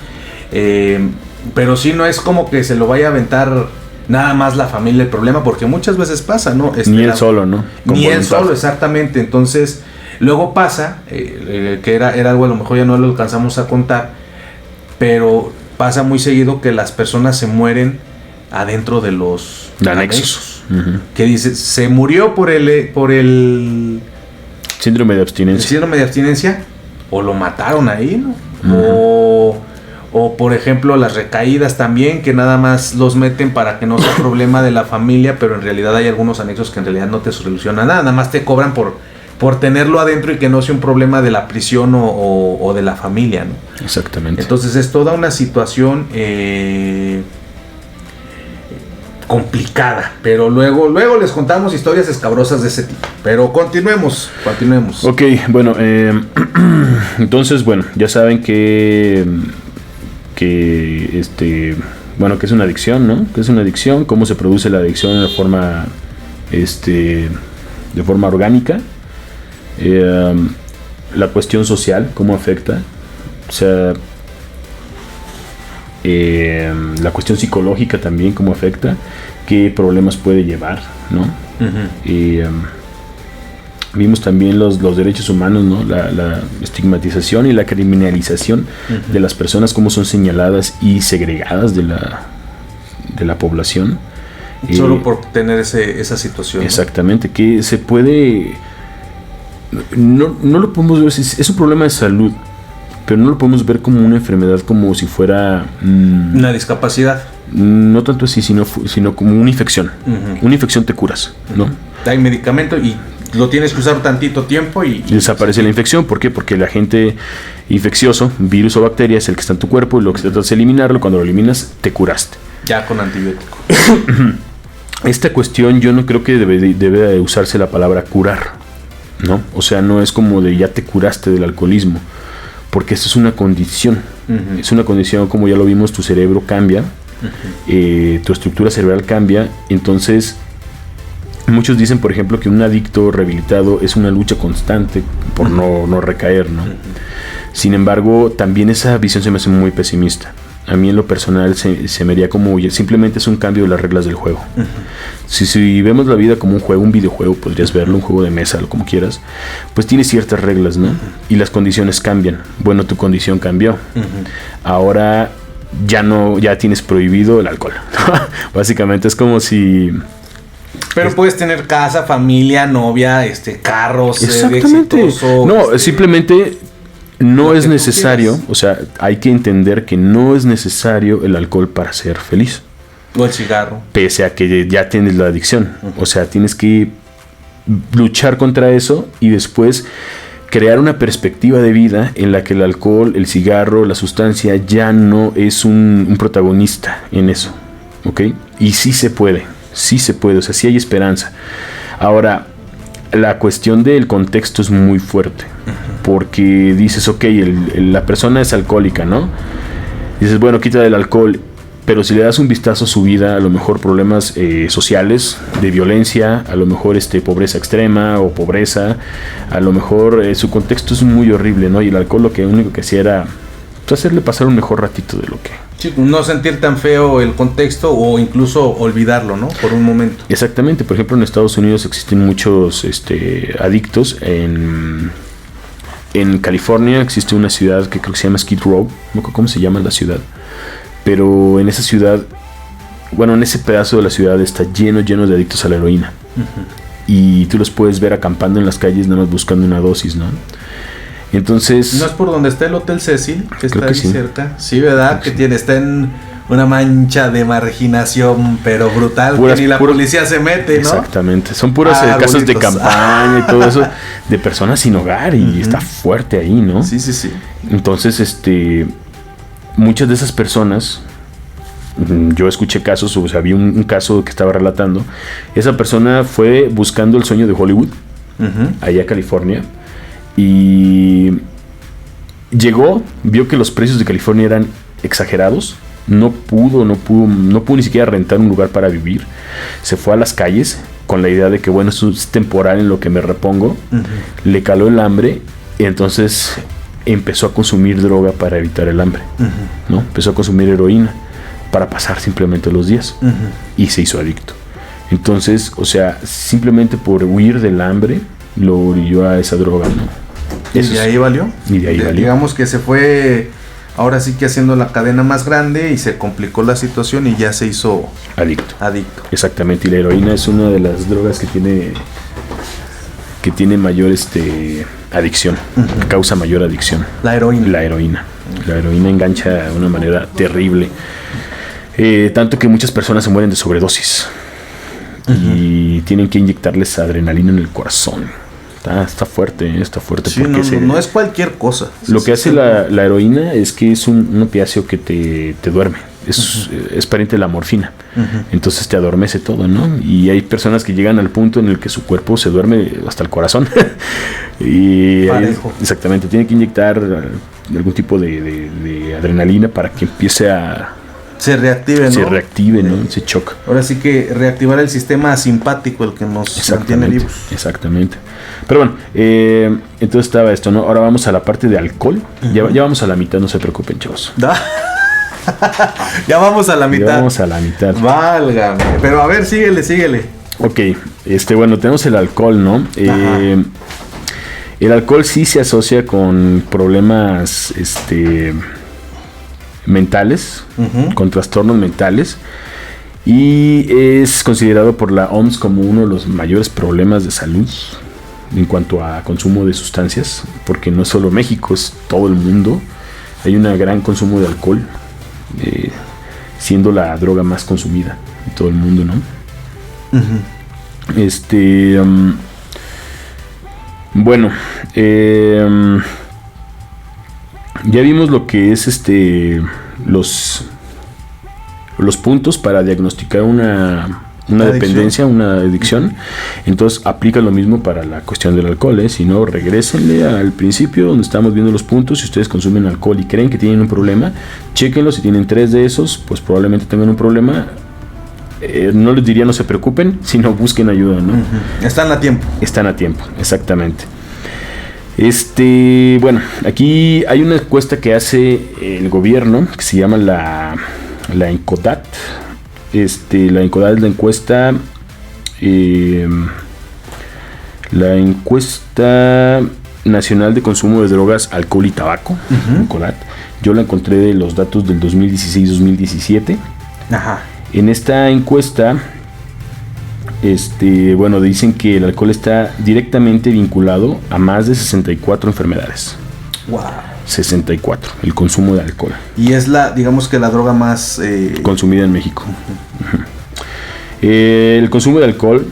Pero sí, no es como que se lo vaya a aventar nada más la familia el problema, porque muchas veces pasa, ¿no? Ni él solo, ¿no? Ni él solo, exactamente. Entonces, luego pasa, que era algo a lo mejor ya no lo alcanzamos a contar, pero pasa muy seguido que las personas se mueren adentro de los anexos. Que dice, se murió por el síndrome de abstinencia. El síndrome de abstinencia, o lo mataron ahí, ¿no? O por ejemplo las recaídas también, que nada más los meten para que no sea problema de la familia, pero en realidad hay algunos anexos que en realidad no te solucionan nada más te cobran por tenerlo adentro y que no sea un problema de la prisión o de la familia, ¿no? Exactamente. Entonces es toda una situación complicada, pero luego les contamos historias escabrosas de ese tipo, pero continuemos. Ok, bueno, entonces, bueno, ya saben que es una adicción, ¿no? Que es una adicción, cómo se produce la adicción de forma orgánica, la cuestión social, cómo afecta, o sea, la cuestión psicológica también, cómo afecta, qué problemas puede llevar, ¿no? Vimos también los derechos humanos, ¿no? La estigmatización y la criminalización de las personas, cómo son señaladas y segregadas de la población. Solo por tener esa situación. Exactamente, ¿no? Que se puede... No lo podemos ver, es un problema de salud, pero no lo podemos ver como una enfermedad, como si fuera... una discapacidad. No tanto así, sino como una infección. Una infección te curas, ¿no? Hay medicamento y lo tienes que usar tantito tiempo y desaparece la infección. ¿Por qué? Porque el agente infeccioso, virus o bacteria, es el que está en tu cuerpo y lo que tratas de eliminarlo. Cuando lo eliminas, te curaste. Ya con antibiótico. Esta cuestión yo no creo que debe de usarse la palabra curar, ¿no? O sea, no es como de ya te curaste del alcoholismo, porque esto es una condición. Es una condición, como ya lo vimos, tu cerebro cambia, tu estructura cerebral cambia, entonces Muchos dicen, por ejemplo, que un adicto rehabilitado es una lucha constante por no recaer, ¿no? Sin embargo, también esa visión se me hace muy pesimista. A mí en lo personal se me haría como simplemente es un cambio de las reglas del juego. Si vemos la vida como un juego, un videojuego, podrías verlo, un juego de mesa, lo como quieras, pues tiene ciertas reglas, ¿no? Y las condiciones cambian. Bueno, tu condición cambió. Ahora ya tienes prohibido el alcohol. Básicamente es como si... Pero puedes tener casa, familia, novia, carros. Exactamente. Simplemente no es necesario. O sea, hay que entender que no es necesario el alcohol para ser feliz. O el cigarro. Pese a que ya tienes la adicción. O sea, tienes que luchar contra eso y después crear una perspectiva de vida en la que el alcohol, el cigarro, la sustancia ya no es un protagonista en eso. ¿Ok? Y sí se puede. Sí se puede, o sea, sí hay esperanza. Ahora, la cuestión del contexto es muy fuerte. Porque dices, ok, la persona es alcohólica, ¿no? Dices, bueno, quita el alcohol. Pero si le das un vistazo a su vida, a lo mejor problemas sociales, de violencia, a lo mejor pobreza extrema o pobreza, a lo mejor su contexto es muy horrible, ¿no? Y el alcohol lo único que hacía era hacerle pasar un mejor ratito de lo que... Sí, no sentir tan feo el contexto o incluso olvidarlo, ¿no? Por un momento. Exactamente. Por ejemplo, en Estados Unidos existen muchos adictos. En California existe una ciudad que creo que se llama Skid Row. No sé cómo se llama la ciudad. Pero en esa ciudad, bueno, en ese pedazo de la ciudad está lleno de adictos a la heroína. Y tú los puedes ver acampando en las calles nada más buscando una dosis, ¿no? Entonces... ¿No es por donde está el Hotel Cecil? Que está ahí cerca. Sí, ¿verdad? Está en una mancha de marginación, pero brutal, que ni la policía se mete, ¿no? Exactamente. Son puros casos de campaña y todo eso, de personas sin hogar, y está fuerte ahí, ¿no? Sí. Entonces, muchas de esas personas, yo escuché casos, o sea, vi un caso que estaba relatando. Esa persona fue buscando el sueño de Hollywood, allá a California, y llegó, vio que los precios de California eran exagerados, no pudo ni siquiera rentar un lugar para vivir. Se fue a las calles con la idea de que bueno, esto es temporal en lo que me repongo. Le caló el hambre y entonces empezó a consumir droga para evitar el hambre, ¿no? Empezó a consumir heroína para pasar simplemente los días y se hizo adicto. Entonces, o sea, simplemente por huir del hambre lo orilló a esa droga, ¿no? ¿Y de ahí valió? Digamos que se fue, ahora sí que haciendo la cadena más grande y se complicó la situación y ya se hizo adicto. Exactamente. Y la heroína es una de las drogas que tiene mayor adicción, que causa mayor adicción. La heroína. La heroína engancha de una manera terrible. Tanto que muchas personas se mueren de sobredosis. Y tienen que inyectarles adrenalina en el corazón. Está fuerte. Sí, porque no es cualquier cosa. Lo que hace la heroína es que es un opiáceo que te duerme. Es pariente de la morfina. Entonces te adormece todo, ¿no? Y hay personas que llegan al punto en el que su cuerpo se duerme hasta el corazón. Y exactamente, tienen que inyectar algún tipo de adrenalina para que empiece a... Se reactive, ¿no? Se choca. Ahora sí que reactivar el sistema simpático, el que nos mantiene vivos. Exactamente. Pero bueno, entonces estaba esto, ¿no? Ahora vamos a la parte de alcohol. Ya vamos a la mitad, no se preocupen, chavos. Ya vamos a la mitad. Válgame. Pero a ver, síguele. Ok, bueno, tenemos el alcohol, ¿no? El alcohol sí se asocia con problemas, mentales, con trastornos mentales, y es considerado por la OMS como uno de los mayores problemas de salud en cuanto a consumo de sustancias, porque no es solo México, es todo el mundo. Hay un gran consumo de alcohol, siendo la droga más consumida en todo el mundo, ¿no? Bueno, ya vimos lo que es los puntos para diagnosticar una dependencia, una adicción. Entonces aplica lo mismo para la cuestión del alcohol, Si no, regrésenle al principio donde estamos viendo los puntos. Si ustedes consumen alcohol y creen que tienen un problema, chéquenlo. Si tienen 3 de esos, pues probablemente tengan un problema. no les diría no se preocupen, sino busquen ayuda, ¿no? Están a tiempo. Están a tiempo, exactamente. Bueno, aquí hay una encuesta que hace el gobierno que se llama la ENCODAT. La ENCODAT es la encuesta nacional de consumo de drogas, alcohol y tabaco. ENCODAT. Yo la encontré de los datos del 2016-2017. Ajá. En esta encuesta, dicen que el alcohol está directamente vinculado a más de 64 enfermedades. Wow. 64, el consumo de alcohol. Y es digamos que la droga más consumida en México. El consumo de alcohol,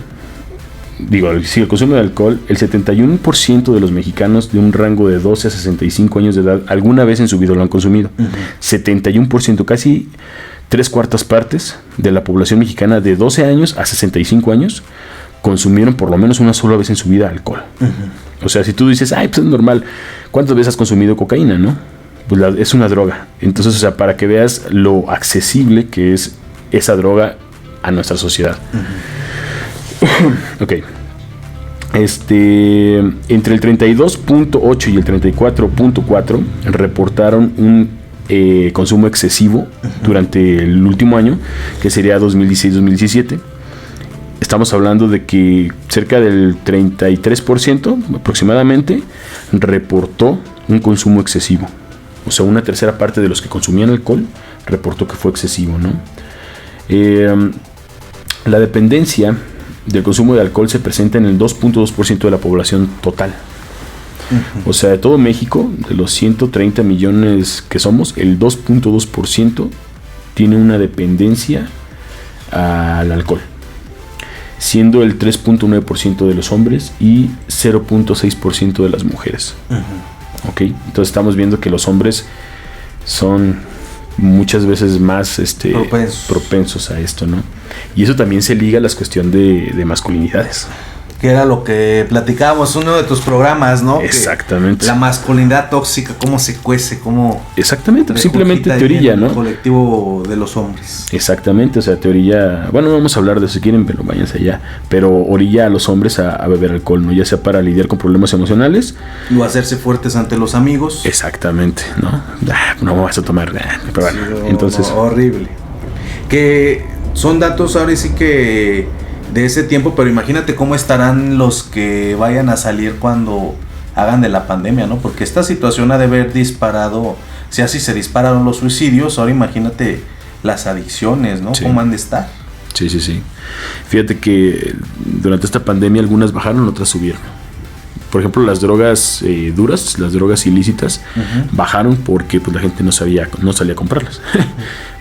el consumo de alcohol, el 71% de los mexicanos de un rango de 12 a 65 años de edad alguna vez en su vida lo han consumido. 71%, casi 3/4 partes de la población mexicana de 12 años a 65 años consumieron por lo menos una sola vez en su vida alcohol. O sea, si tú dices, pues es normal, ¿cuántas veces has consumido cocaína, no? Pues es una droga. Entonces, o sea, para que veas lo accesible que es esa droga a nuestra sociedad. Ok. Entre el 32.8 y el 34.4 reportaron un consumo excesivo durante el último año, que sería 2016-2017. Estamos hablando de que cerca del 33% aproximadamente reportó un consumo excesivo. O sea, una tercera parte de los que consumían alcohol reportó que fue excesivo, ¿no? La dependencia del consumo de alcohol se presenta en el 2.2% de la población total. O sea, de todo México, de los 130 millones que somos, el 2.2% tiene una dependencia al alcohol, siendo el 3.9% de los hombres y 0.6% de las mujeres. ¿Ok? Entonces estamos viendo que los hombres son muchas veces más propensos a esto, ¿no? Y eso también se liga a la cuestión de masculinidades. Que era lo que platicábamos en uno de tus programas, ¿no? Exactamente. La masculinidad tóxica, cómo se cuece, cómo... Exactamente, simplemente teoría, ¿no? El colectivo de los hombres. Exactamente, o sea, teoría... Bueno, no vamos a hablar de eso si quieren, pero váyanse allá. Pero orilla a los hombres a beber alcohol, ¿no? Ya sea para lidiar con problemas emocionales. O hacerse fuertes ante los amigos. Exactamente, ¿no? No vas a tomar... Pero bueno, sí, entonces... horrible. Que son datos ahora sí que... de ese tiempo, pero imagínate cómo estarán los que vayan a salir cuando hagan de la pandemia, ¿no? Porque esta situación ha de haber disparado, si así se dispararon los suicidios, ahora imagínate las adicciones, ¿no? Sí. ¿Cómo han de estar? Sí. Fíjate que durante esta pandemia algunas bajaron, otras subieron. Por ejemplo, las drogas duras, las drogas ilícitas, bajaron porque pues la gente no salía a comprarlas.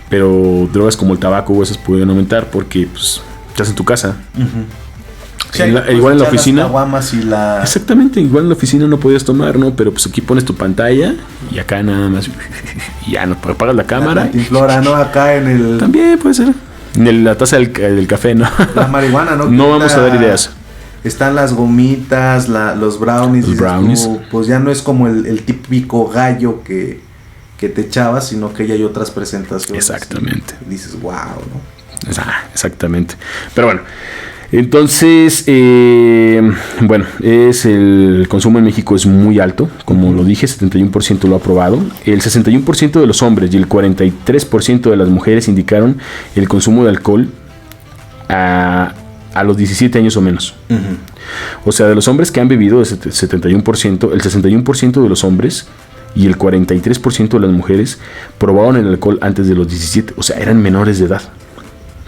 Pero drogas como el tabaco o esas pudieron aumentar porque pues estás en tu casa. Sí, igual en la oficina. Y Exactamente, igual en la oficina no podías tomar, ¿no? Pero pues aquí pones tu pantalla y acá nada más. Y ya no apagas la cámara. La cantinflora, ¿no? Acá en el. También puede ser. En la taza del café, ¿no? La marihuana, ¿no? No vamos a dar ideas. Están las gomitas, los brownies. Los brownies. Pues ya no es como el típico gallo que te echabas, sino que ya hay otras presentaciones. Exactamente. Y dices, wow, ¿no? Exactamente. Pero bueno, entonces, el consumo en México es muy alto, como lo dije, 71% lo ha aprobado. El 61% de los hombres y el 43% de las mujeres indicaron el consumo de alcohol a los 17 años o menos. O sea, de los hombres que han bebido, el 71%, el 61% de los hombres y el 43% de las mujeres probaron el alcohol antes de los 17, o sea, eran menores de edad,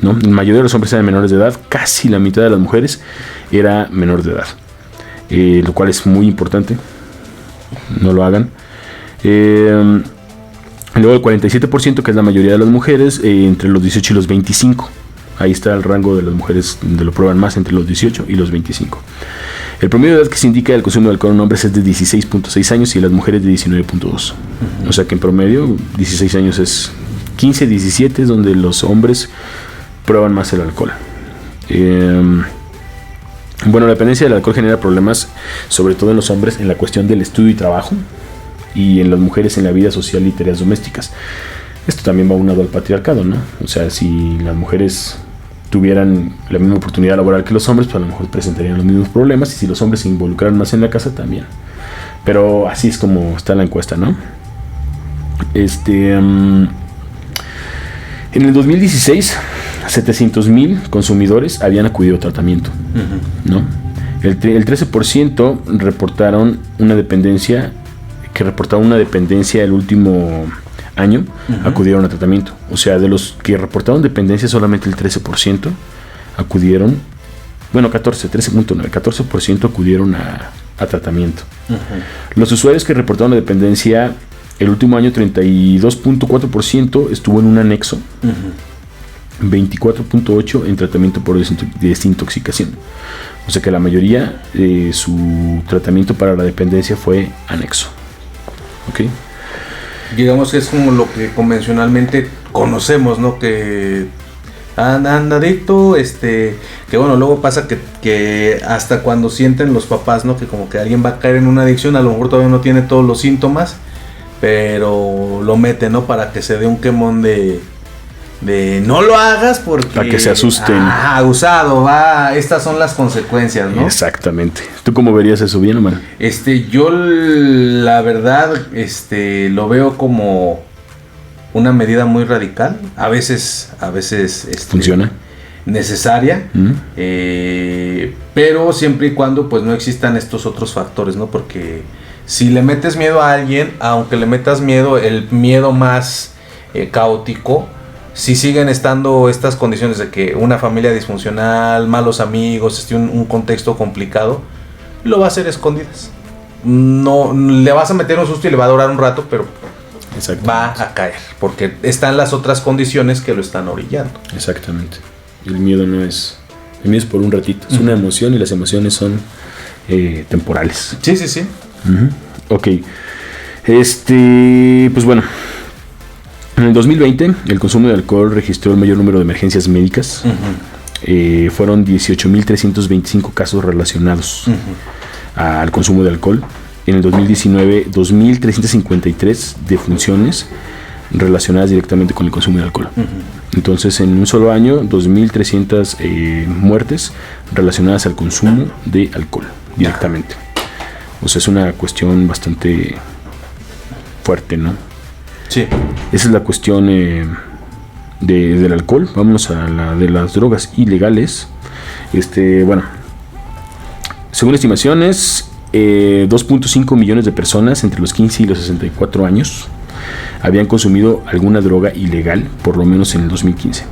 ¿no? La mayoría de los hombres eran menores de edad, casi la mitad de las mujeres era menor de edad, lo cual es muy importante, no lo hagan. Luego el 47%, que es la mayoría de las mujeres, entre los 18 y los 25. Ahí está el rango de las mujeres donde lo prueban más, entre los 18 y los 25. El promedio de edad que se indica del consumo de alcohol en hombres es de 16.6 años y en las mujeres de 19.2. O sea que en promedio 16 años es 15, 17 es donde los hombres prueban más el alcohol. La dependencia del alcohol genera problemas, sobre todo en los hombres, en la cuestión del estudio y trabajo, y en las mujeres en la vida social y tareas domésticas. Esto también va unado al patriarcado, ¿no? O sea, si las mujeres tuvieran la misma oportunidad laboral que los hombres, pues a lo mejor presentarían los mismos problemas, y si los hombres se involucraran más en la casa también. Pero así es como está la encuesta, ¿no? En el 2016, 700,000 consumidores habían acudido a tratamiento, ¿no? El 13% reportaron una dependencia, el último año, acudieron a tratamiento. O sea, de los que reportaron dependencia, solamente el 13% acudieron, 14% acudieron a tratamiento. Los usuarios que reportaron la dependencia el último año, 32.4% estuvo en un anexo, 24.8% en tratamiento por desintoxicación. O sea que la mayoría de su tratamiento para la dependencia fue anexo. ¿Ok? Digamos que es como lo que convencionalmente conocemos, ¿no? Que anda adicto, que bueno, luego pasa que hasta cuando sienten los papás, ¿no? Que como que alguien va a caer en una adicción, a lo mejor todavía no tiene todos los síntomas, pero lo mete, ¿no? Para que se dé un quemón de no lo hagas porque... Para que se asusten. Abusado, estas son las consecuencias, ¿no? Exactamente. ¿Tú cómo verías eso, bien o mal? Yo la verdad, lo veo como una medida muy radical. A veces funciona. Necesaria, pero siempre y cuando pues no existan estos otros factores, ¿no? Porque si le metes miedo a alguien, aunque le metas miedo, el miedo más caótico, si siguen estando estas condiciones de que una familia disfuncional, malos amigos, un contexto complicado, lo va a hacer escondidas. No le vas a meter un susto y le va a durar un rato, pero va a caer, porque están las otras condiciones que lo están orillando. Exactamente. El miedo es por un ratito, es una emoción, y las emociones son temporales. Sí. Ok. Pues bueno. En el 2020, el consumo de alcohol registró el mayor número de emergencias médicas. Fueron 18,325 casos relacionados al consumo de alcohol. En el 2019, 2,353 defunciones relacionadas directamente con el consumo de alcohol. Entonces, en un solo año, 2,300 muertes relacionadas al consumo de alcohol directamente. O sea, es una cuestión bastante fuerte, ¿no? Sí. Esa es la cuestión del alcohol. Vámonos a la de las drogas ilegales. Bueno, según estimaciones, 2.5 millones de personas entre los 15 y los 64 años habían consumido alguna droga ilegal, por lo menos en el 2015.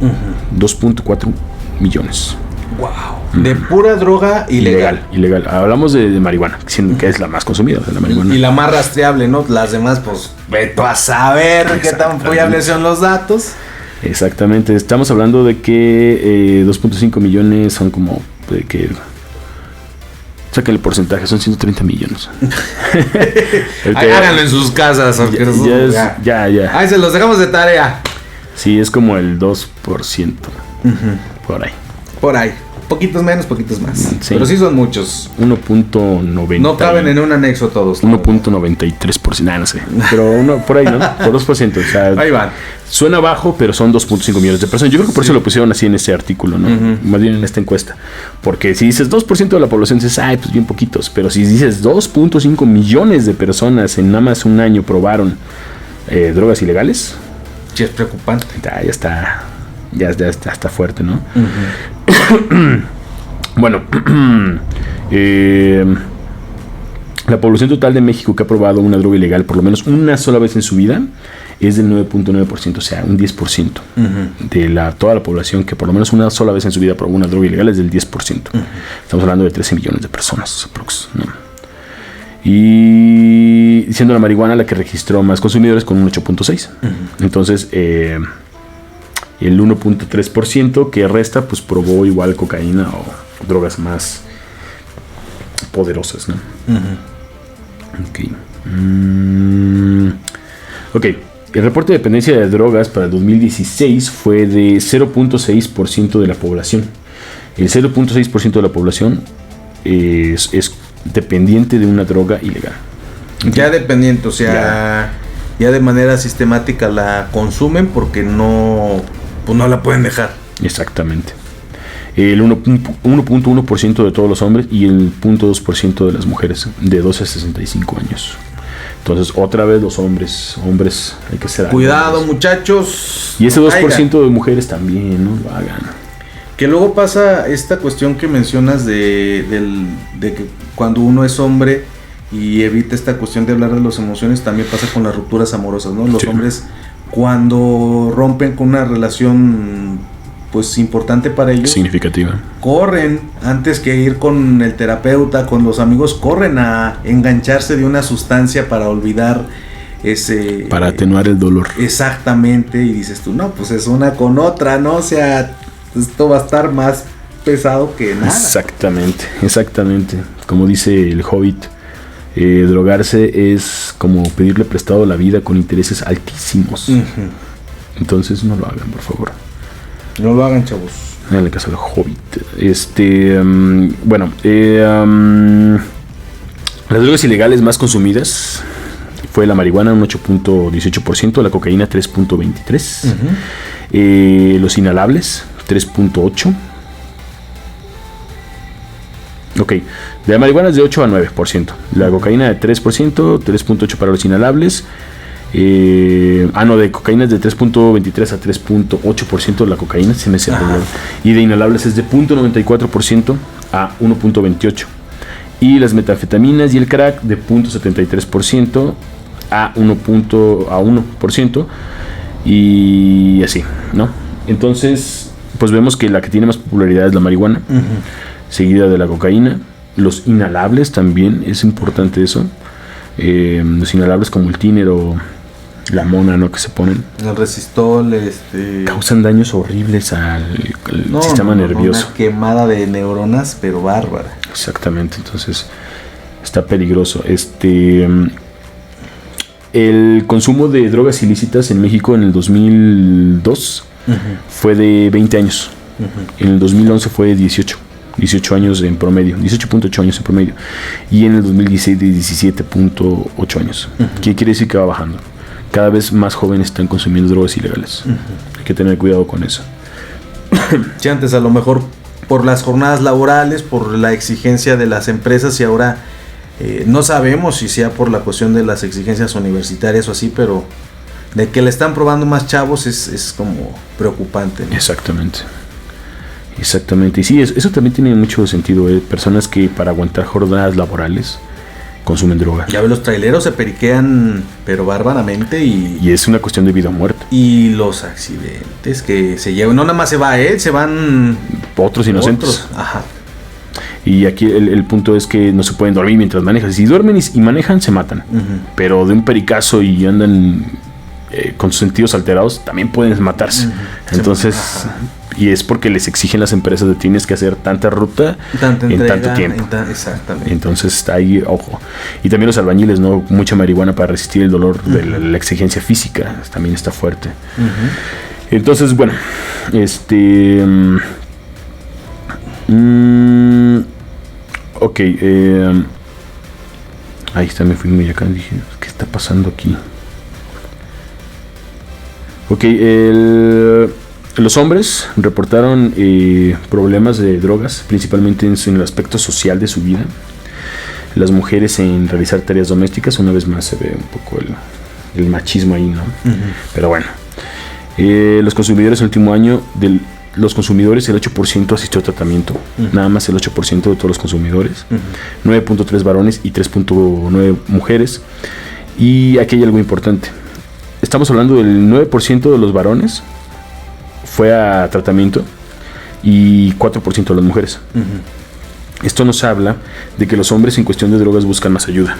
2.4 millones. Wow. De pura droga ilegal. Ilegal. Hablamos de marihuana, siendo que es la más consumida, de la marihuana. Y la más rastreable, ¿no? Las demás, pues, vete a saber qué tan fiables son los datos. Exactamente. Estamos hablando de que 2.5 millones son como de que... Saca el porcentaje, son 130 millones. Háganlo en sus casas. Ya. Ahí se los dejamos de tarea. Sí, es como el 2%. Por ahí. Poquitos menos, poquitos más. Sí. Pero sí son muchos. 1.90. No caben en un anexo todos. 1.93%. No sé. Pero por ahí, ¿no? Por 2%. O sea, ahí van. Suena bajo, pero son 2.5 millones de personas. Yo creo que por eso lo pusieron así en ese artículo, ¿no? Más bien en esta encuesta. Porque si dices 2% de la población, dices, pues bien poquitos. Pero si dices 2.5 millones de personas en nada más un año probaron drogas ilegales. Sí, es preocupante. Ya está. Ya está fuerte, ¿no? Bueno, la población total de México que ha probado una droga ilegal por lo menos una sola vez en su vida es del 9.9%, o sea, un 10%. De toda la población que por lo menos una sola vez en su vida probó una droga ilegal es del 10%. Estamos hablando de 13 millones de personas, ¿no? Y siendo la marihuana la que registró más consumidores con un 8.6%. Entonces, el 1.3% que resta, pues probó igual cocaína o drogas más poderosas, ¿no? Ok. El reporte de dependencia de drogas para el 2016 fue de 0.6% de la población. El 0.6% de la población es dependiente de una droga ilegal. Ya dependiente, o sea, ya de manera sistemática la consumen porque no la pueden dejar. Exactamente. el 1.1% de todos los hombres y el 0.2% de las mujeres de 12 a 65 años. Entonces, otra vez los hombres hay que ser cuidado, hombres, muchachos. Y ese 2% de mujeres también, no lo hagan. Que luego pasa esta cuestión que mencionas de que cuando uno es hombre y evita esta cuestión de hablar de las emociones, también pasa con las rupturas amorosas, ¿no? Los hombres, cuando rompen con una relación pues importante para ellos, significativa, corren antes que ir con el terapeuta, con los amigos, corren a engancharse de una sustancia para olvidar ese, para atenuar el dolor. Exactamente. Y dices tú, no, pues es una con otra, ¿no? O sea, esto va a estar más pesado que nada. Exactamente. Como dice el Hobbit, drogarse es como pedirle prestado la vida con intereses altísimos. Entonces no lo hagan, por favor. No lo hagan, chavos. En el caso del Hobbit. Las drogas ilegales más consumidas fue la marihuana, un 8.18%, la cocaína 3.23%, los inhalables 3.8%. Ok, de la marihuana es de 8 a 9%, la cocaína de 3%, 3.8% para los inhalables. De cocaína es de 3.23 a 3.8% la cocaína, se me hace y de inhalables es de 0.94% a 1.28%, y las metanfetaminas y el crack de 0.73% a 1%, y así, ¿no? Entonces, pues vemos que la que tiene más popularidad es la marihuana, seguida de la cocaína. Los inhalables también, es importante eso. Los inhalables como el tiner o la mona, ¿no? Que se ponen. El resistol, causan daños horribles al sistema nervioso. Una quemada de neuronas, pero bárbara. Exactamente, entonces está peligroso. El consumo de drogas ilícitas en México en el 2002 fue de 20 años. En el 2011 fue de 18 años en promedio, 18.8 años en promedio, y en el 2016 de 17.8 años. ¿Qué quiere decir? Que va bajando. Cada vez más jóvenes están consumiendo drogas ilegales. Hay que tener cuidado con eso. Sí, antes a lo mejor por las jornadas laborales, por la exigencia de las empresas, y ahora no sabemos si sea por la cuestión de las exigencias universitarias o así, pero de que le están probando más chavos es como preocupante, ¿no? Exactamente. Y sí, eso también tiene mucho sentido. Personas que para aguantar jornadas laborales consumen droga. Ya ves, los traileros se periquean, pero bárbaramente. Y es una cuestión de vida o muerte. Y los accidentes que se llevan, no nada más se va él, se van otros inocentes. Ajá. Y aquí el punto es que no se pueden dormir mientras manejan. Si duermen y manejan, se matan. Pero de un pericazo y andan con sus sentidos alterados, también pueden matarse. Entonces... Y es porque les exigen las empresas de tienes que hacer tanta ruta en tanto tiempo. Exactamente. Entonces está ahí, ojo. Y también los albañiles, ¿no? Mucha marihuana para resistir el dolor de la exigencia física. También está fuerte. Entonces, bueno. Ok. Ahí está, me fui muy acá. Dije, ¿qué está pasando aquí? Ok, los hombres reportaron problemas de drogas, principalmente en el aspecto social de su vida. Las mujeres en realizar tareas domésticas, una vez más se ve un poco el machismo ahí, ¿no? Pero bueno, los consumidores el último año, los consumidores el 8% asistió a tratamiento, nada más el 8% de todos los consumidores, 9.3 varones y 3.9 mujeres. Y aquí hay algo importante, estamos hablando del 9% de los varones fue a tratamiento y 4% de las mujeres. Esto nos habla de que los hombres en cuestión de drogas buscan más ayuda.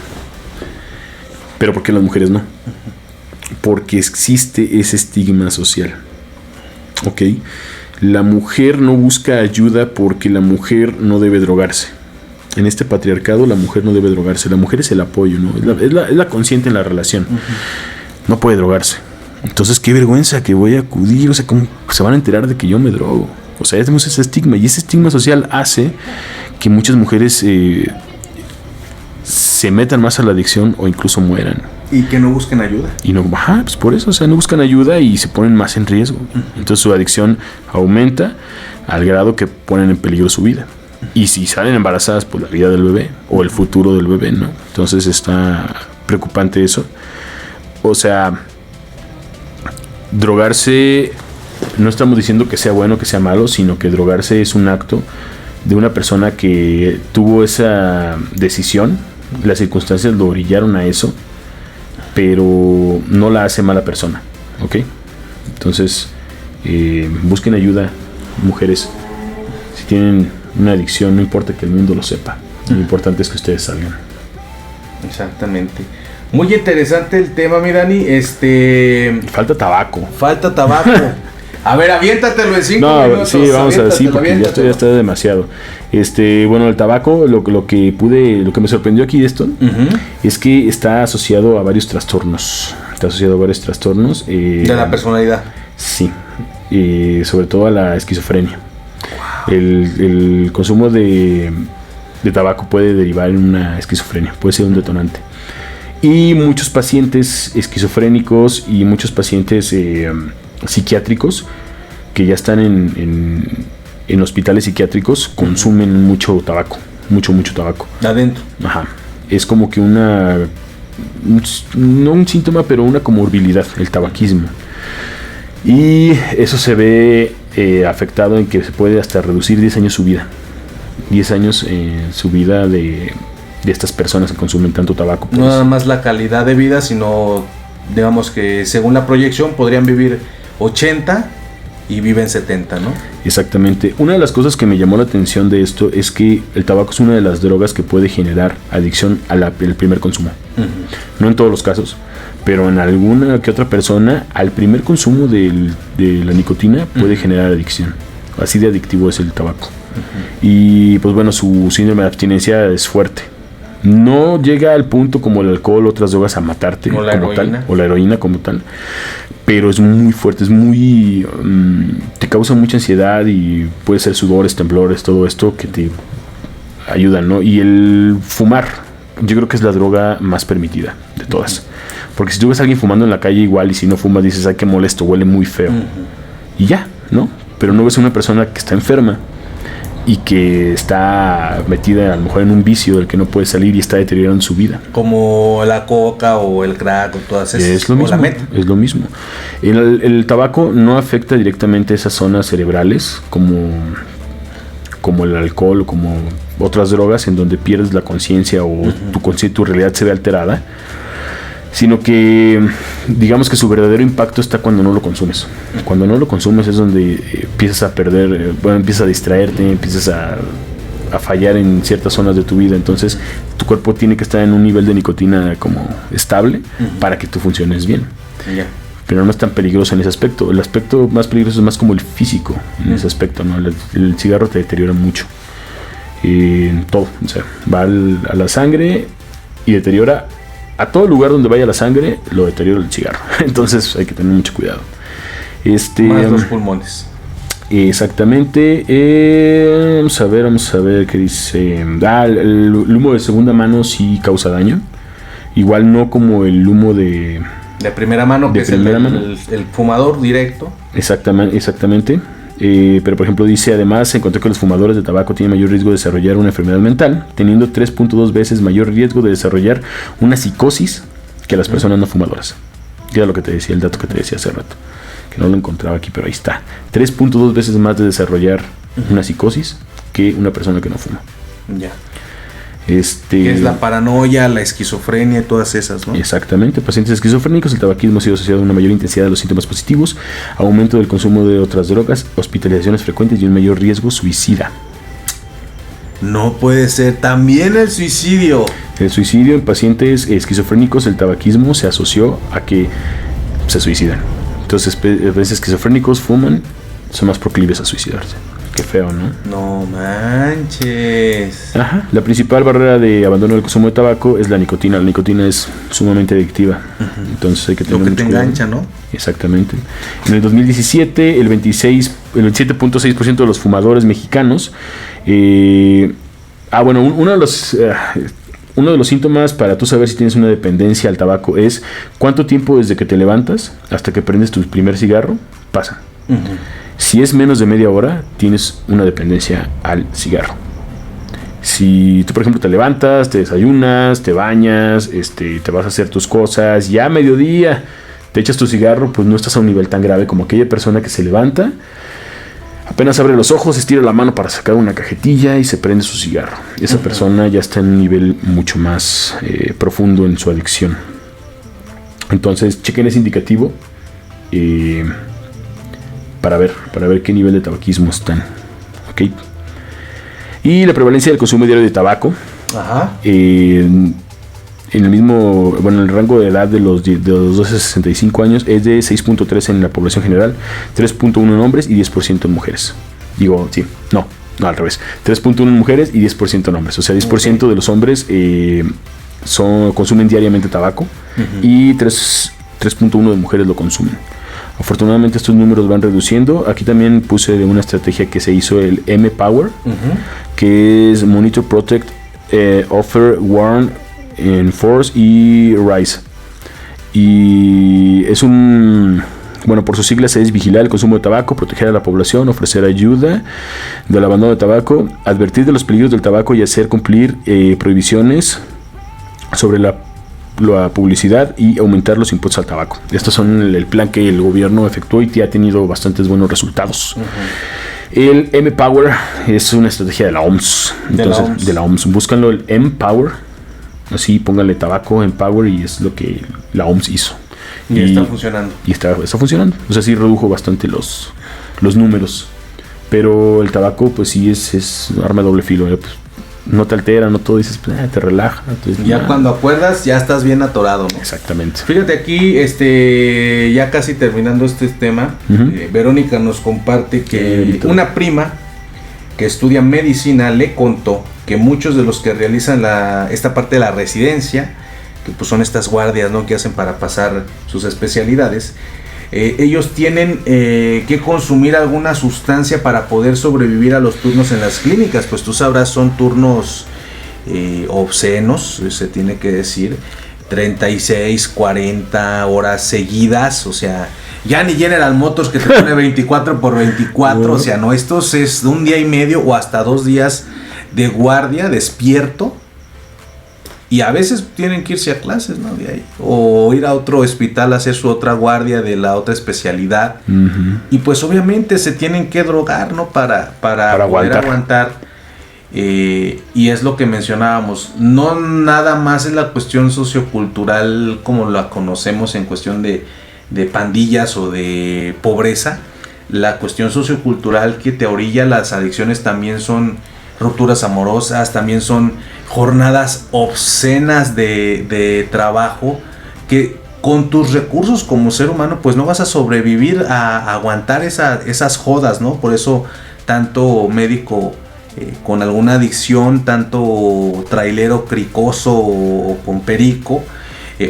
Pero ¿por qué las mujeres no? Porque existe ese estigma social. ¿Ok? La mujer no busca ayuda porque la mujer no debe drogarse. En este patriarcado la mujer no debe drogarse. La mujer es el apoyo, ¿no? Es la consciente en la relación. No puede drogarse. Entonces, qué vergüenza que voy a acudir, o sea, ¿cómo se van a enterar de que yo me drogo? O sea, ya tenemos ese estigma, y ese estigma social hace que muchas mujeres se metan más a la adicción o incluso mueran. Y que no busquen ayuda. Y no, pues por eso, o sea, no buscan ayuda y se ponen más en riesgo. Entonces su adicción aumenta al grado que ponen en peligro su vida. Y si salen embarazadas, pues la vida del bebé o el futuro del bebé, ¿no? Entonces está preocupante eso. O sea, drogarse, no estamos diciendo que sea bueno o que sea malo, sino que drogarse es un acto de una persona que tuvo esa decisión, las circunstancias lo orillaron a eso, pero no la hace mala persona, ¿ok? Entonces, busquen ayuda, mujeres. Si tienen una adicción, no importa que el mundo lo sepa, lo importante es que ustedes salgan. Exactamente. Muy interesante el tema, mi Dani. Falta tabaco. A ver, aviéntatelo en 5 minutos. Sí, vamos a decir, porque ya está demasiado. Bueno, el tabaco, lo que me sorprendió aquí de esto, es que está asociado a varios trastornos. De la personalidad. Sí, sobre todo a la esquizofrenia. Wow. El consumo de tabaco puede derivar en una esquizofrenia, puede ser un detonante. Y muchos pacientes esquizofrénicos y muchos pacientes psiquiátricos que ya están en hospitales psiquiátricos consumen mucho tabaco, mucho tabaco. Adentro. Ajá. Es como que no un síntoma, pero una comorbilidad, el tabaquismo. Y eso se ve afectado en que se puede hasta reducir 10 años su vida. 10 años su vida de estas personas que consumen tanto tabaco. No nada más la calidad de vida, sino digamos que según la proyección podrían vivir 80 y viven 70, ¿no? Exactamente. Una de las cosas que me llamó la atención de esto es que el tabaco es una de las drogas que puede generar adicción al primer consumo. No en todos los casos, pero en alguna que otra persona al primer consumo de la nicotina puede generar adicción. Así de adictivo es el tabaco. Y pues bueno, su síndrome de abstinencia es fuerte. No llega al punto como el alcohol o otras drogas a matarte o la heroína como tal, pero es muy fuerte, te causa mucha ansiedad y puede ser sudores, temblores, todo esto que te ayuda, ¿no? Y el fumar, yo creo que es la droga más permitida de todas, porque si tú ves a alguien fumando en la calle igual y si no fuma dices, ay, qué molesto, huele muy feo, y ya, ¿no? Pero no ves a una persona que está enferma y que está metida a lo mejor en un vicio del que no puede salir y está deteriorando su vida. Como la coca o el crack o todas esas. Es lo mismo. Es lo mismo. El tabaco no afecta directamente esas zonas cerebrales como el alcohol o como otras drogas en donde pierdes la conciencia o tu realidad se ve alterada, sino que digamos que su verdadero impacto está cuando no lo consumes. Cuando no lo consumes es donde empiezas a perder, empiezas a distraerte, empiezas a fallar en ciertas zonas de tu vida. Entonces tu cuerpo tiene que estar en un nivel de nicotina como estable para que tú funciones bien. Pero no es tan peligroso en ese aspecto. El aspecto más peligroso es más como el físico en ese aspecto, ¿no? El cigarro te deteriora mucho en todo, o sea, va a la sangre y deteriora a todo lugar donde vaya la sangre, lo deteriora el cigarro. Entonces hay que tener mucho cuidado. Más los pulmones. Exactamente. Vamos a ver qué dice. El humo de segunda mano sí causa daño. Igual no como el humo de primera mano, que es el fumador directo. Exactamente. Pero por ejemplo dice, además se encontró que los fumadores de tabaco tienen mayor riesgo de desarrollar una enfermedad mental, teniendo 3.2 veces mayor riesgo de desarrollar una psicosis que las personas no fumadoras. Era lo que te decía, el dato que te decía hace rato, que no lo encontraba aquí, pero ahí está. 3.2 veces más de desarrollar una psicosis que una persona que no fuma. Ya. Que es la paranoia, la esquizofrenia, todas esas, ¿no? Exactamente. Pacientes esquizofrénicos, el tabaquismo ha sido asociado a una mayor intensidad de los síntomas positivos, aumento del consumo de otras drogas, hospitalizaciones frecuentes y un mayor riesgo suicida. No puede ser. También el suicidio. El suicidio en pacientes esquizofrénicos, el tabaquismo se asoció a que se suicidan. Entonces, pacientes esquizofrénicos fuman, son más proclives a suicidarse. Qué feo, ¿no? No manches. Ajá. La principal barrera de abandono del consumo de tabaco es la nicotina. La nicotina es sumamente adictiva. Entonces hay que tener lo que te engancha, ¿no? Exactamente. En el 2017, el 27.6% de los fumadores mexicanos. Una uno de los síntomas para tú saber si tienes una dependencia al tabaco es cuánto tiempo desde que te levantas hasta que prendes tu primer cigarro pasa. Uh-huh. Si es menos de media hora, tienes una dependencia al cigarro. Si tú, por ejemplo, te levantas, te desayunas, te bañas, te vas a hacer tus cosas, ya a mediodía te echas tu cigarro, pues no estás a un nivel tan grave como aquella persona que se levanta, apenas abre los ojos, estira la mano para sacar una cajetilla y se prende su cigarro. Esa uh-huh. persona ya está en un nivel mucho más profundo en su adicción. Entonces, chequen ese indicativo para ver qué nivel de tabaquismo están. ¿Okay? Y la prevalencia del consumo diario de tabaco. Ajá. En el mismo, bueno, el rango de edad de los 12 a 65 años es de 6.3 en la población general, 3.1 en hombres y 10% en mujeres. Digo, sí, no, al revés. 3.1 en mujeres y 10% en hombres. O sea, 10% okay. de los hombres consumen diariamente tabaco uh-huh. y 3.1 de mujeres lo consumen. Afortunadamente estos números van reduciendo. Aquí también puse de una estrategia que se hizo el M-Power, uh-huh. que es Monitor, Protect, Offer, Warn, Enforce y Rise. Y es por sus siglas es vigilar el consumo de tabaco, proteger a la población, ofrecer ayuda del abandono de tabaco, advertir de los peligros del tabaco y hacer cumplir prohibiciones sobre la publicidad y aumentar los impuestos al tabaco. Estos son el plan que el gobierno efectuó y ha tenido bastantes buenos resultados. Uh-huh. El M-Power es una estrategia de la OMS. Entonces, de la OMS. Búscanlo, el M-Power. Así, pónganle tabaco, M-Power, y es lo que la OMS hizo. Y está funcionando. Y está funcionando. O sea, sí redujo bastante los números. Pero el tabaco, pues sí, es arma de doble filo. Pues, no te altera, no todo, dices, te relaja. Entonces, ya cuando acuerdas, ya estás bien atorado, ¿no? Exactamente. Fíjate aquí, ya casi terminando este tema, uh-huh. Verónica nos comparte que una prima que estudia medicina le contó que muchos de los que realizan esta parte de la residencia, que pues son estas guardias, ¿no?, que hacen para pasar sus especialidades, ellos tienen que consumir alguna sustancia para poder sobrevivir a los turnos en las clínicas. Pues tú sabrás, son turnos obscenos, se tiene que decir, 36, 40 horas seguidas. O sea, ya ni General Motors que te pone 24/24, o sea, no, estos es un día y medio o hasta 2 días de guardia, despierto. Y a veces tienen que irse a clases, ¿no? De ahí. O ir a otro hospital a hacer su otra guardia de la otra especialidad. Uh-huh. Y pues obviamente se tienen que drogar, ¿no? Para poder aguantar. Y es lo que mencionábamos. No nada más es la cuestión sociocultural como la conocemos en cuestión de pandillas o de pobreza. La cuestión sociocultural que te orilla las adicciones también son rupturas amorosas, también son jornadas obscenas de trabajo que con tus recursos como ser humano pues no vas a sobrevivir a aguantar esas jodas, ¿no? Por eso tanto médico con alguna adicción, tanto trailero cricoso o con perico,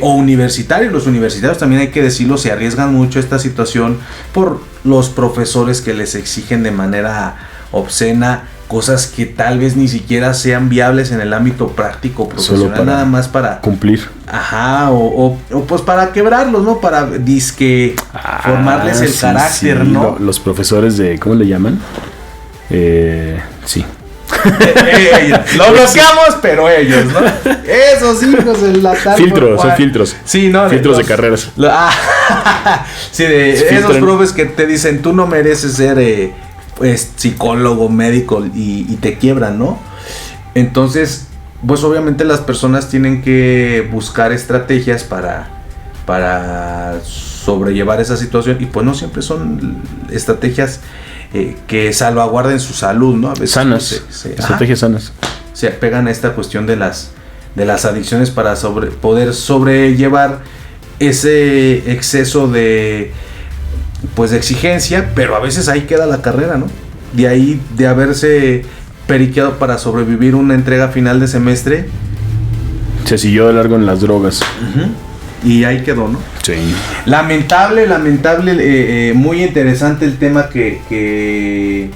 o universitarios. Los universitarios también, hay que decirlo, se arriesgan mucho a esta situación por los profesores que les exigen de manera obscena cosas que tal vez ni siquiera sean viables en el ámbito práctico profesional, solo para nada más para cumplir. Ajá, o pues para quebrarlos, ¿no? Para disque formarles el carácter, sí. ¿No? Los profesores de, ¿cómo le llaman? Sí. Lo bloqueamos, pero ellos, ¿no? Esos hijos de la tal. Son filtros. Sí, no. Filtros de carreras. Sí, esos profes que te dicen, tú no mereces ser pues psicólogo, médico, y te quiebran, ¿no? Entonces, pues obviamente las personas tienen que buscar estrategias para sobrellevar esa situación, y pues no siempre son estrategias que salvaguarden su salud, ¿no? A veces sanas, estrategias sanas. Se apegan a esta cuestión de las adicciones para poder sobrellevar ese exceso de exigencia, pero a veces ahí queda la carrera, ¿no? De ahí, de haberse periqueado para sobrevivir una entrega final de semestre, se siguió de largo en las drogas. Uh-huh. Y ahí quedó, ¿no? Sí. Lamentable, muy interesante el tema que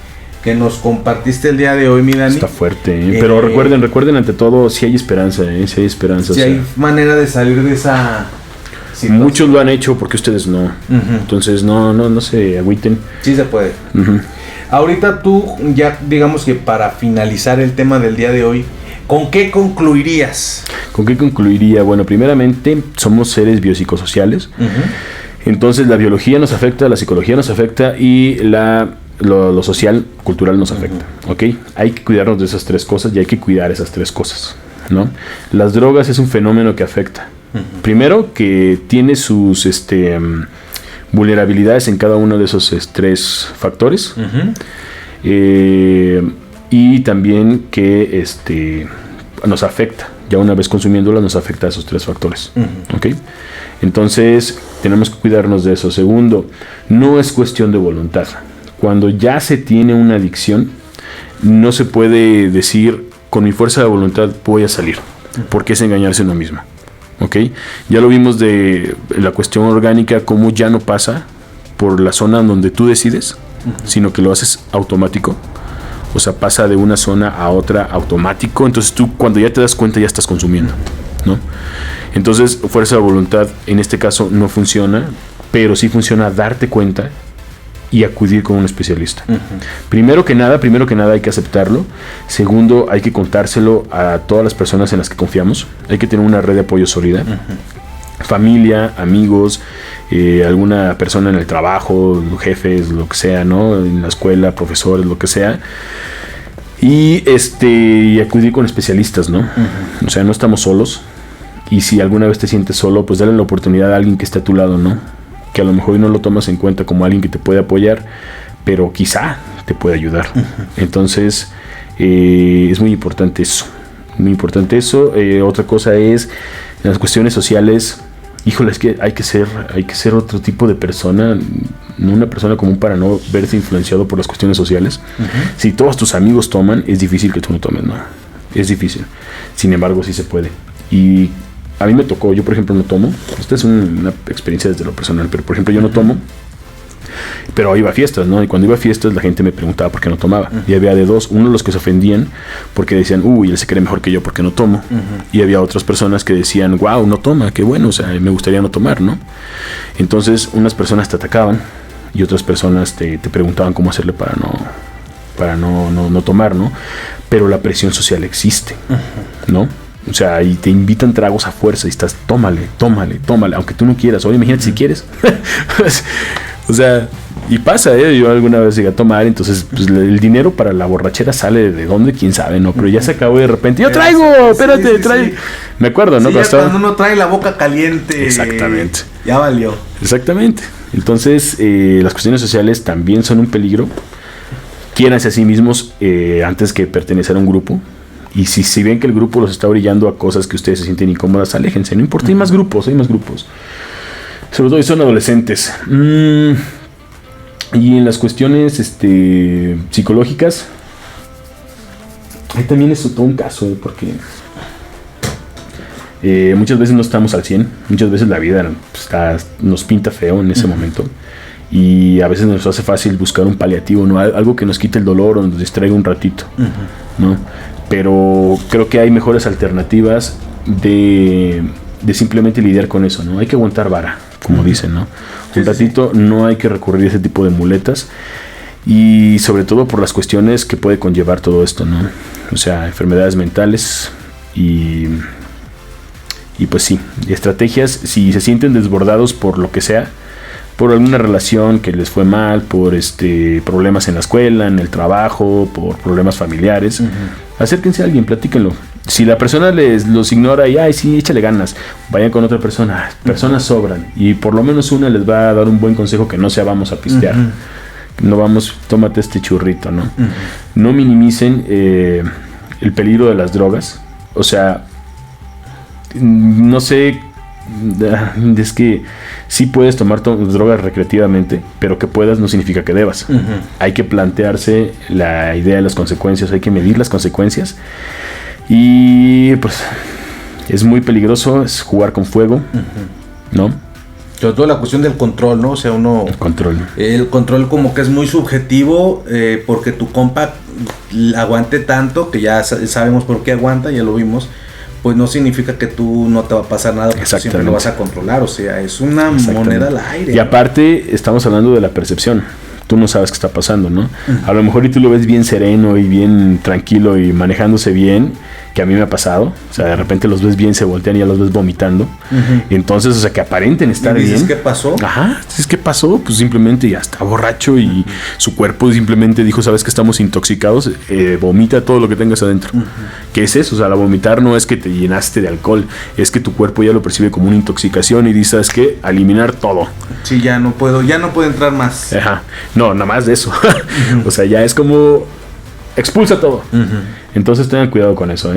que nos compartiste el día de hoy, mi Dani. Está fuerte, pero recuerden ante todo, si hay esperanza, si hay esperanza. Si hay manera de salir de esa situación. Muchos lo han hecho, porque ustedes no. Entonces no se agüiten. Sí se puede. Ahorita tú, ya digamos que para finalizar el tema del día de hoy, ¿con qué concluirías? ¿Con qué concluiría? Bueno, primeramente, somos seres biopsicosociales. Entonces la biología nos afecta, la psicología nos afecta y lo social, cultural nos afecta, ¿ok? Hay que cuidarnos de esas tres cosas y hay que cuidar esas tres cosas, ¿no? Las drogas es un fenómeno que afecta. Primero, que tiene sus vulnerabilidades en cada uno de esos tres factores. Y también que nos afecta. Ya una vez consumiéndola nos afecta a esos tres factores, ¿ok? Entonces tenemos que cuidarnos de eso. Segundo, no es cuestión de voluntad. Cuando ya se tiene una adicción, no se puede decir con mi fuerza de voluntad voy a salir, porque es engañarse a uno mismo, ¿ok? Ya lo vimos de la cuestión orgánica, cómo ya no pasa por la zona donde tú decides, sino que lo haces automático. O sea, pasa de una zona a otra automático. Entonces tú, cuando ya te das cuenta, ya estás consumiendo, ¿no? Entonces, fuerza de voluntad en este caso no funciona, pero sí funciona darte cuenta y acudir con un especialista. Primero que nada hay que aceptarlo. Segundo, hay que contárselo a todas las personas en las que confiamos. Hay que tener una red de apoyo sólida. Familia, amigos, alguna persona en el trabajo, jefes, lo que sea, ¿no? En la escuela, profesores, lo que sea. Y acudir con especialistas, ¿no? O sea, no estamos solos. Y si alguna vez te sientes solo, pues dale la oportunidad a alguien que esté a tu lado, ¿no? Que a lo mejor no lo tomas en cuenta como alguien que te puede apoyar, pero quizá te puede ayudar. Entonces, es muy importante eso. Muy importante eso. Otra cosa es, en las cuestiones sociales, híjole, es que hay que ser otro tipo de persona, no una persona común, para no verse influenciado por las cuestiones sociales. Si todos tus amigos toman, es difícil que tú no tomes, ¿no? Es difícil. Sin embargo, sí se puede. Y a mí me tocó, yo por ejemplo no tomo. Esta es una experiencia desde lo personal, pero por ejemplo yo no tomo. Pero iba a fiestas, ¿no? Y cuando iba a fiestas la gente me preguntaba por qué no tomaba. Y había de dos. Uno, los que se ofendían porque decían, uy, él se cree mejor que yo porque no tomo. Y había otras personas que decían, wow, no toma, qué bueno, o sea, me gustaría no tomar, ¿no? Entonces unas personas te atacaban y otras personas te preguntaban cómo hacerle para no tomar, ¿no? Pero la presión social existe, ¿no? O sea, y te invitan tragos a fuerza y estás, tómale, aunque tú no quieras. Oye, imagínate si quieres. O sea, y pasa, yo alguna vez llegué a tomar, entonces pues, el dinero para la borrachera sale de dónde, quién sabe, ¿no? Pero ya se acabó y de repente, yo traigo, espérate, trae. Sí. Me acuerdo, ¿no? Sí, cuando uno trae la boca caliente. Exactamente. Ya valió. Exactamente. Entonces, las cuestiones sociales también son un peligro. Quiéranse a sí mismos antes que pertenecer a un grupo. Y si ven que el grupo los está orillando a cosas que ustedes se sienten incómodas, aléjense, no importa, hay más grupos. Sobre todo si son adolescentes. Y en las cuestiones psicológicas, ahí también es todo un caso, porque muchas veces no estamos al 100, muchas veces la vida nos pinta feo en ese momento. Y a veces nos hace fácil buscar un paliativo, ¿no? Algo que nos quite el dolor o nos distraiga un ratito, ¿no? Pero creo que hay mejores alternativas de simplemente lidiar con eso, ¿no? Hay que aguantar vara, como dicen, ¿no? Un ratito, no hay que recurrir a ese tipo de muletas. Y sobre todo por las cuestiones que puede conllevar todo esto, ¿no? O sea, enfermedades mentales y pues sí, estrategias. Si se sienten desbordados por lo que sea, por alguna relación que les fue mal, por problemas en la escuela, en el trabajo, por problemas familiares, acérquense a alguien, platíquenlo. Si la persona los ignora y, ay, sí, échale ganas, vayan con otra persona. Personas sobran y por lo menos una les va a dar un buen consejo, que no sea vamos a pistear. No vamos, tómate este churrito, ¿no? No minimicen el peligro de las drogas. O sea, no sé, es que sí puedes tomar drogas recreativamente, pero que puedas no significa que debas. Hay que plantearse la idea de las consecuencias, hay que medir las consecuencias. Y pues es muy peligroso, es jugar con fuego, ¿no? sobre todo la cuestión del control, ¿no? O sea, el control como que es muy subjetivo, porque tu compa aguante tanto, que ya sabemos por qué aguanta, ya lo vimos, pues no significa que tú no te va a pasar nada, porque siempre lo vas a controlar. O sea, es una moneda al aire. Y aparte, estamos hablando de la percepción. Tú no sabes qué está pasando, ¿no? A lo mejor y tú lo ves bien sereno y bien tranquilo y manejándose bien, que a mí me ha pasado. O sea, de repente los ves bien, se voltean y ya los ves vomitando. Y entonces, o sea, que aparenten estar bien. ¿Y dices qué pasó? Ajá, ¿dices qué pasó? Pues simplemente ya está borracho y su cuerpo simplemente dijo, ¿sabes que estamos intoxicados? Vomita todo lo que tengas adentro. ¿Qué es eso? O sea, la vomitar no es que te llenaste de alcohol, es que tu cuerpo ya lo percibe como una intoxicación y dice, ¿sabes qué? A eliminar todo. Sí, ya no puedo entrar más. Ajá. No, nada más de eso. O sea, ya es como expulsa todo. Entonces tengan cuidado con eso,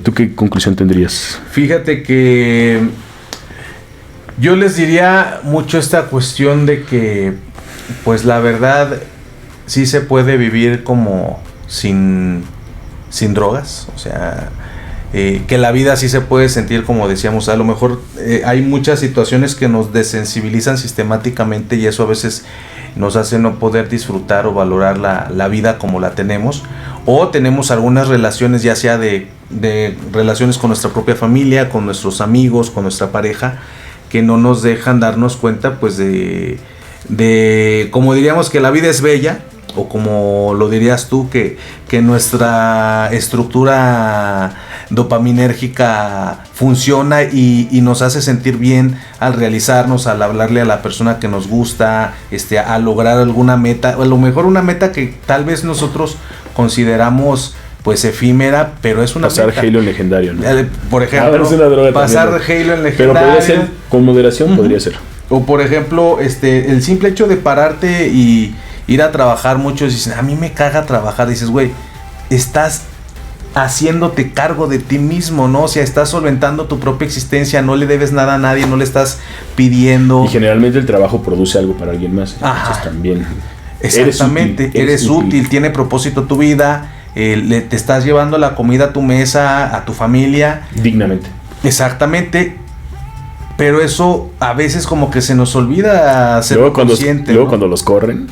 ¿Tú qué conclusión tendrías? Fíjate que yo les diría mucho esta cuestión de que, pues la verdad, sí se puede vivir como sin drogas. O sea, que la vida sí se puede sentir, como decíamos, a lo mejor hay muchas situaciones que nos desensibilizan sistemáticamente y eso a veces nos hace no poder disfrutar o valorar la vida como la tenemos, o tenemos algunas relaciones, ya sea de relaciones con nuestra propia familia, con nuestros amigos, con nuestra pareja, que no nos dejan darnos cuenta pues de como diríamos que la vida es bella, o como lo dirías tú, que nuestra estructura dopaminérgica funciona y nos hace sentir bien al realizarnos, al hablarle a la persona que nos gusta, a lograr alguna meta, o a lo mejor una meta que tal vez nosotros consideramos pues efímera, pero es una pasar meta. Halo en legendario, ¿no? Por ejemplo, pasar también, Halo en legendario. Pero podría ser, con moderación podría ser. O por ejemplo, el simple hecho de pararte y ir a trabajar, muchos dicen, a mí me caga trabajar. Dices, güey, estás haciéndote cargo de ti mismo, ¿no? O sea, estás solventando tu propia existencia, no le debes nada a nadie, no le estás pidiendo. Y generalmente el trabajo produce algo para alguien más. Entonces también. Exactamente, eres útil, tiene propósito tu vida, te estás llevando la comida a tu mesa, a tu familia. Dignamente. Exactamente. Pero eso a veces como que se nos olvida ser consciente. Luego cuando los corren,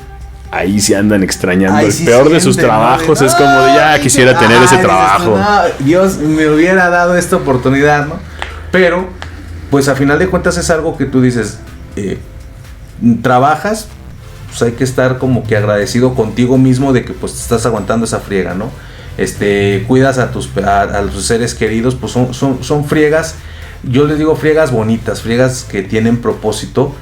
ahí sí andan extrañando. Ahí el sí peor de sus trabajos es como de ya quisiera tener ese trabajo. Dios me hubiera dado esta oportunidad, ¿no? Pero, pues a final de cuentas es algo que tú dices, trabajas, pues hay que estar como que agradecido contigo mismo de que pues te estás aguantando esa friega, ¿no? Cuidas a tus seres queridos, pues son friegas. Yo les digo friegas bonitas, friegas que tienen propósito,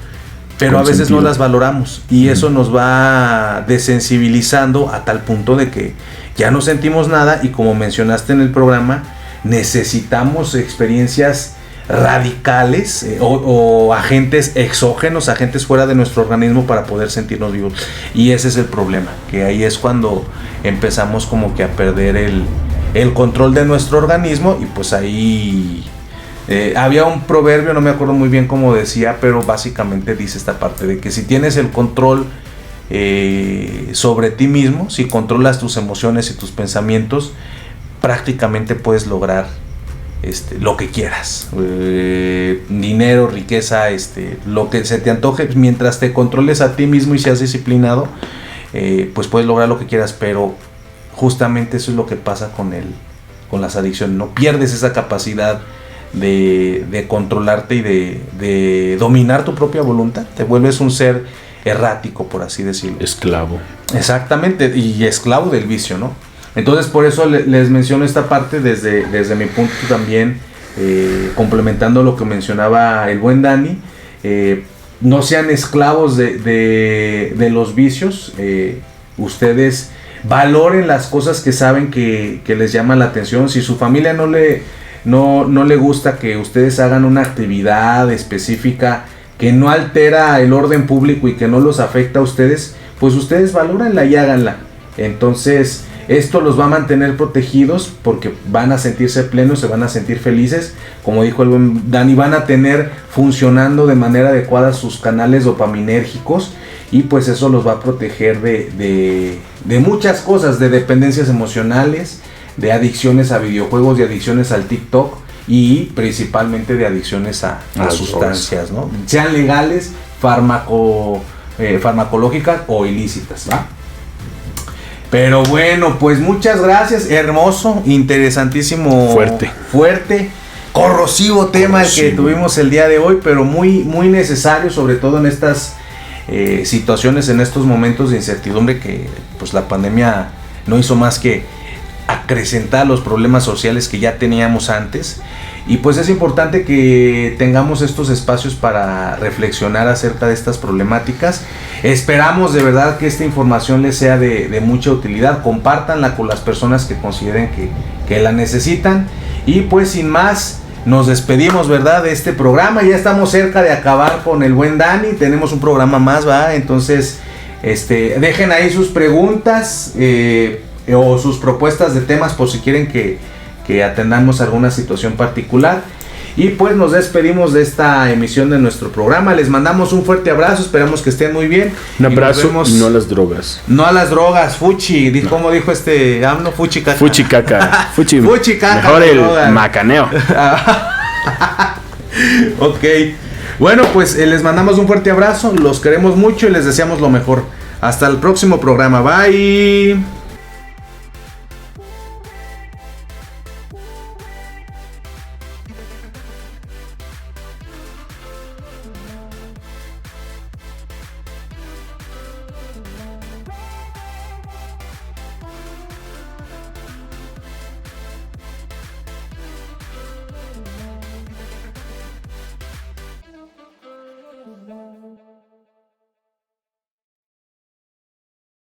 pero a veces no las valoramos y eso nos va desensibilizando a tal punto de que ya no sentimos nada y, como mencionaste en el programa, necesitamos experiencias radicales o agentes exógenos, agentes fuera de nuestro organismo para poder sentirnos vivos. Y ese es el problema, que ahí es cuando empezamos como que a perder el control de nuestro organismo y pues ahí... había un proverbio, no me acuerdo muy bien cómo decía, pero básicamente dice esta parte de que si tienes el control sobre ti mismo, si controlas tus emociones y tus pensamientos, prácticamente puedes lograr lo que quieras, dinero, riqueza, lo que se te antoje, mientras te controles a ti mismo y seas disciplinado, pues puedes lograr lo que quieras. Pero justamente eso es lo que pasa con las adicciones, no pierdes esa capacidad de controlarte y de dominar tu propia voluntad. Te vuelves un ser errático, por así decirlo. Esclavo. Exactamente, y esclavo del vicio, ¿no? Entonces por eso les menciono esta parte desde mi punto también, complementando lo que mencionaba el buen Dani. No sean esclavos de los vicios. Ustedes valoren las cosas que saben que les llaman la atención. Si su familia no le gusta que ustedes hagan una actividad específica que no altera el orden público y que no los afecta a ustedes, pues ustedes valórenla y háganla. Entonces esto los va a mantener protegidos porque van a sentirse plenos, se van a sentir felices. Como dijo el buen Dani, van a tener funcionando de manera adecuada sus canales dopaminérgicos y pues eso los va a proteger de muchas cosas, de dependencias emocionales, de adicciones a videojuegos, de adicciones al TikTok y principalmente de adicciones a sustancias, ¿no? Sean legales, farmacológicas o ilícitas, ¿va? Pero bueno, pues muchas gracias, hermoso, interesantísimo, fuerte, corrosivo tema el que tuvimos el día de hoy, pero muy, muy necesario, sobre todo en estas situaciones, en estos momentos de incertidumbre que pues la pandemia no hizo más que acrecentar los problemas sociales que ya teníamos antes. Y pues es importante que tengamos estos espacios para reflexionar acerca de estas problemáticas. Esperamos de verdad que esta información les sea de mucha utilidad. Compártanla con las personas que consideren que la necesitan. Y pues sin más, nos despedimos, ¿verdad?, de este programa. Ya estamos cerca de acabar con el buen Dani. Tenemos un programa más, ¿va? Entonces, dejen ahí sus preguntas o sus propuestas de temas por si quieren que atendamos alguna situación particular. Y pues nos despedimos de esta emisión de nuestro programa. Les mandamos un fuerte abrazo, esperamos que estén muy bien. Un abrazo y no a las drogas. No a las drogas, fuchi, no. Como dijo AMLO, fuchi caca. Fuchi caca. Fuchi caca. Mejor el drogas. Macaneo. Ok. Bueno, pues les mandamos un fuerte abrazo, los queremos mucho y les deseamos lo mejor. Hasta el próximo programa, bye.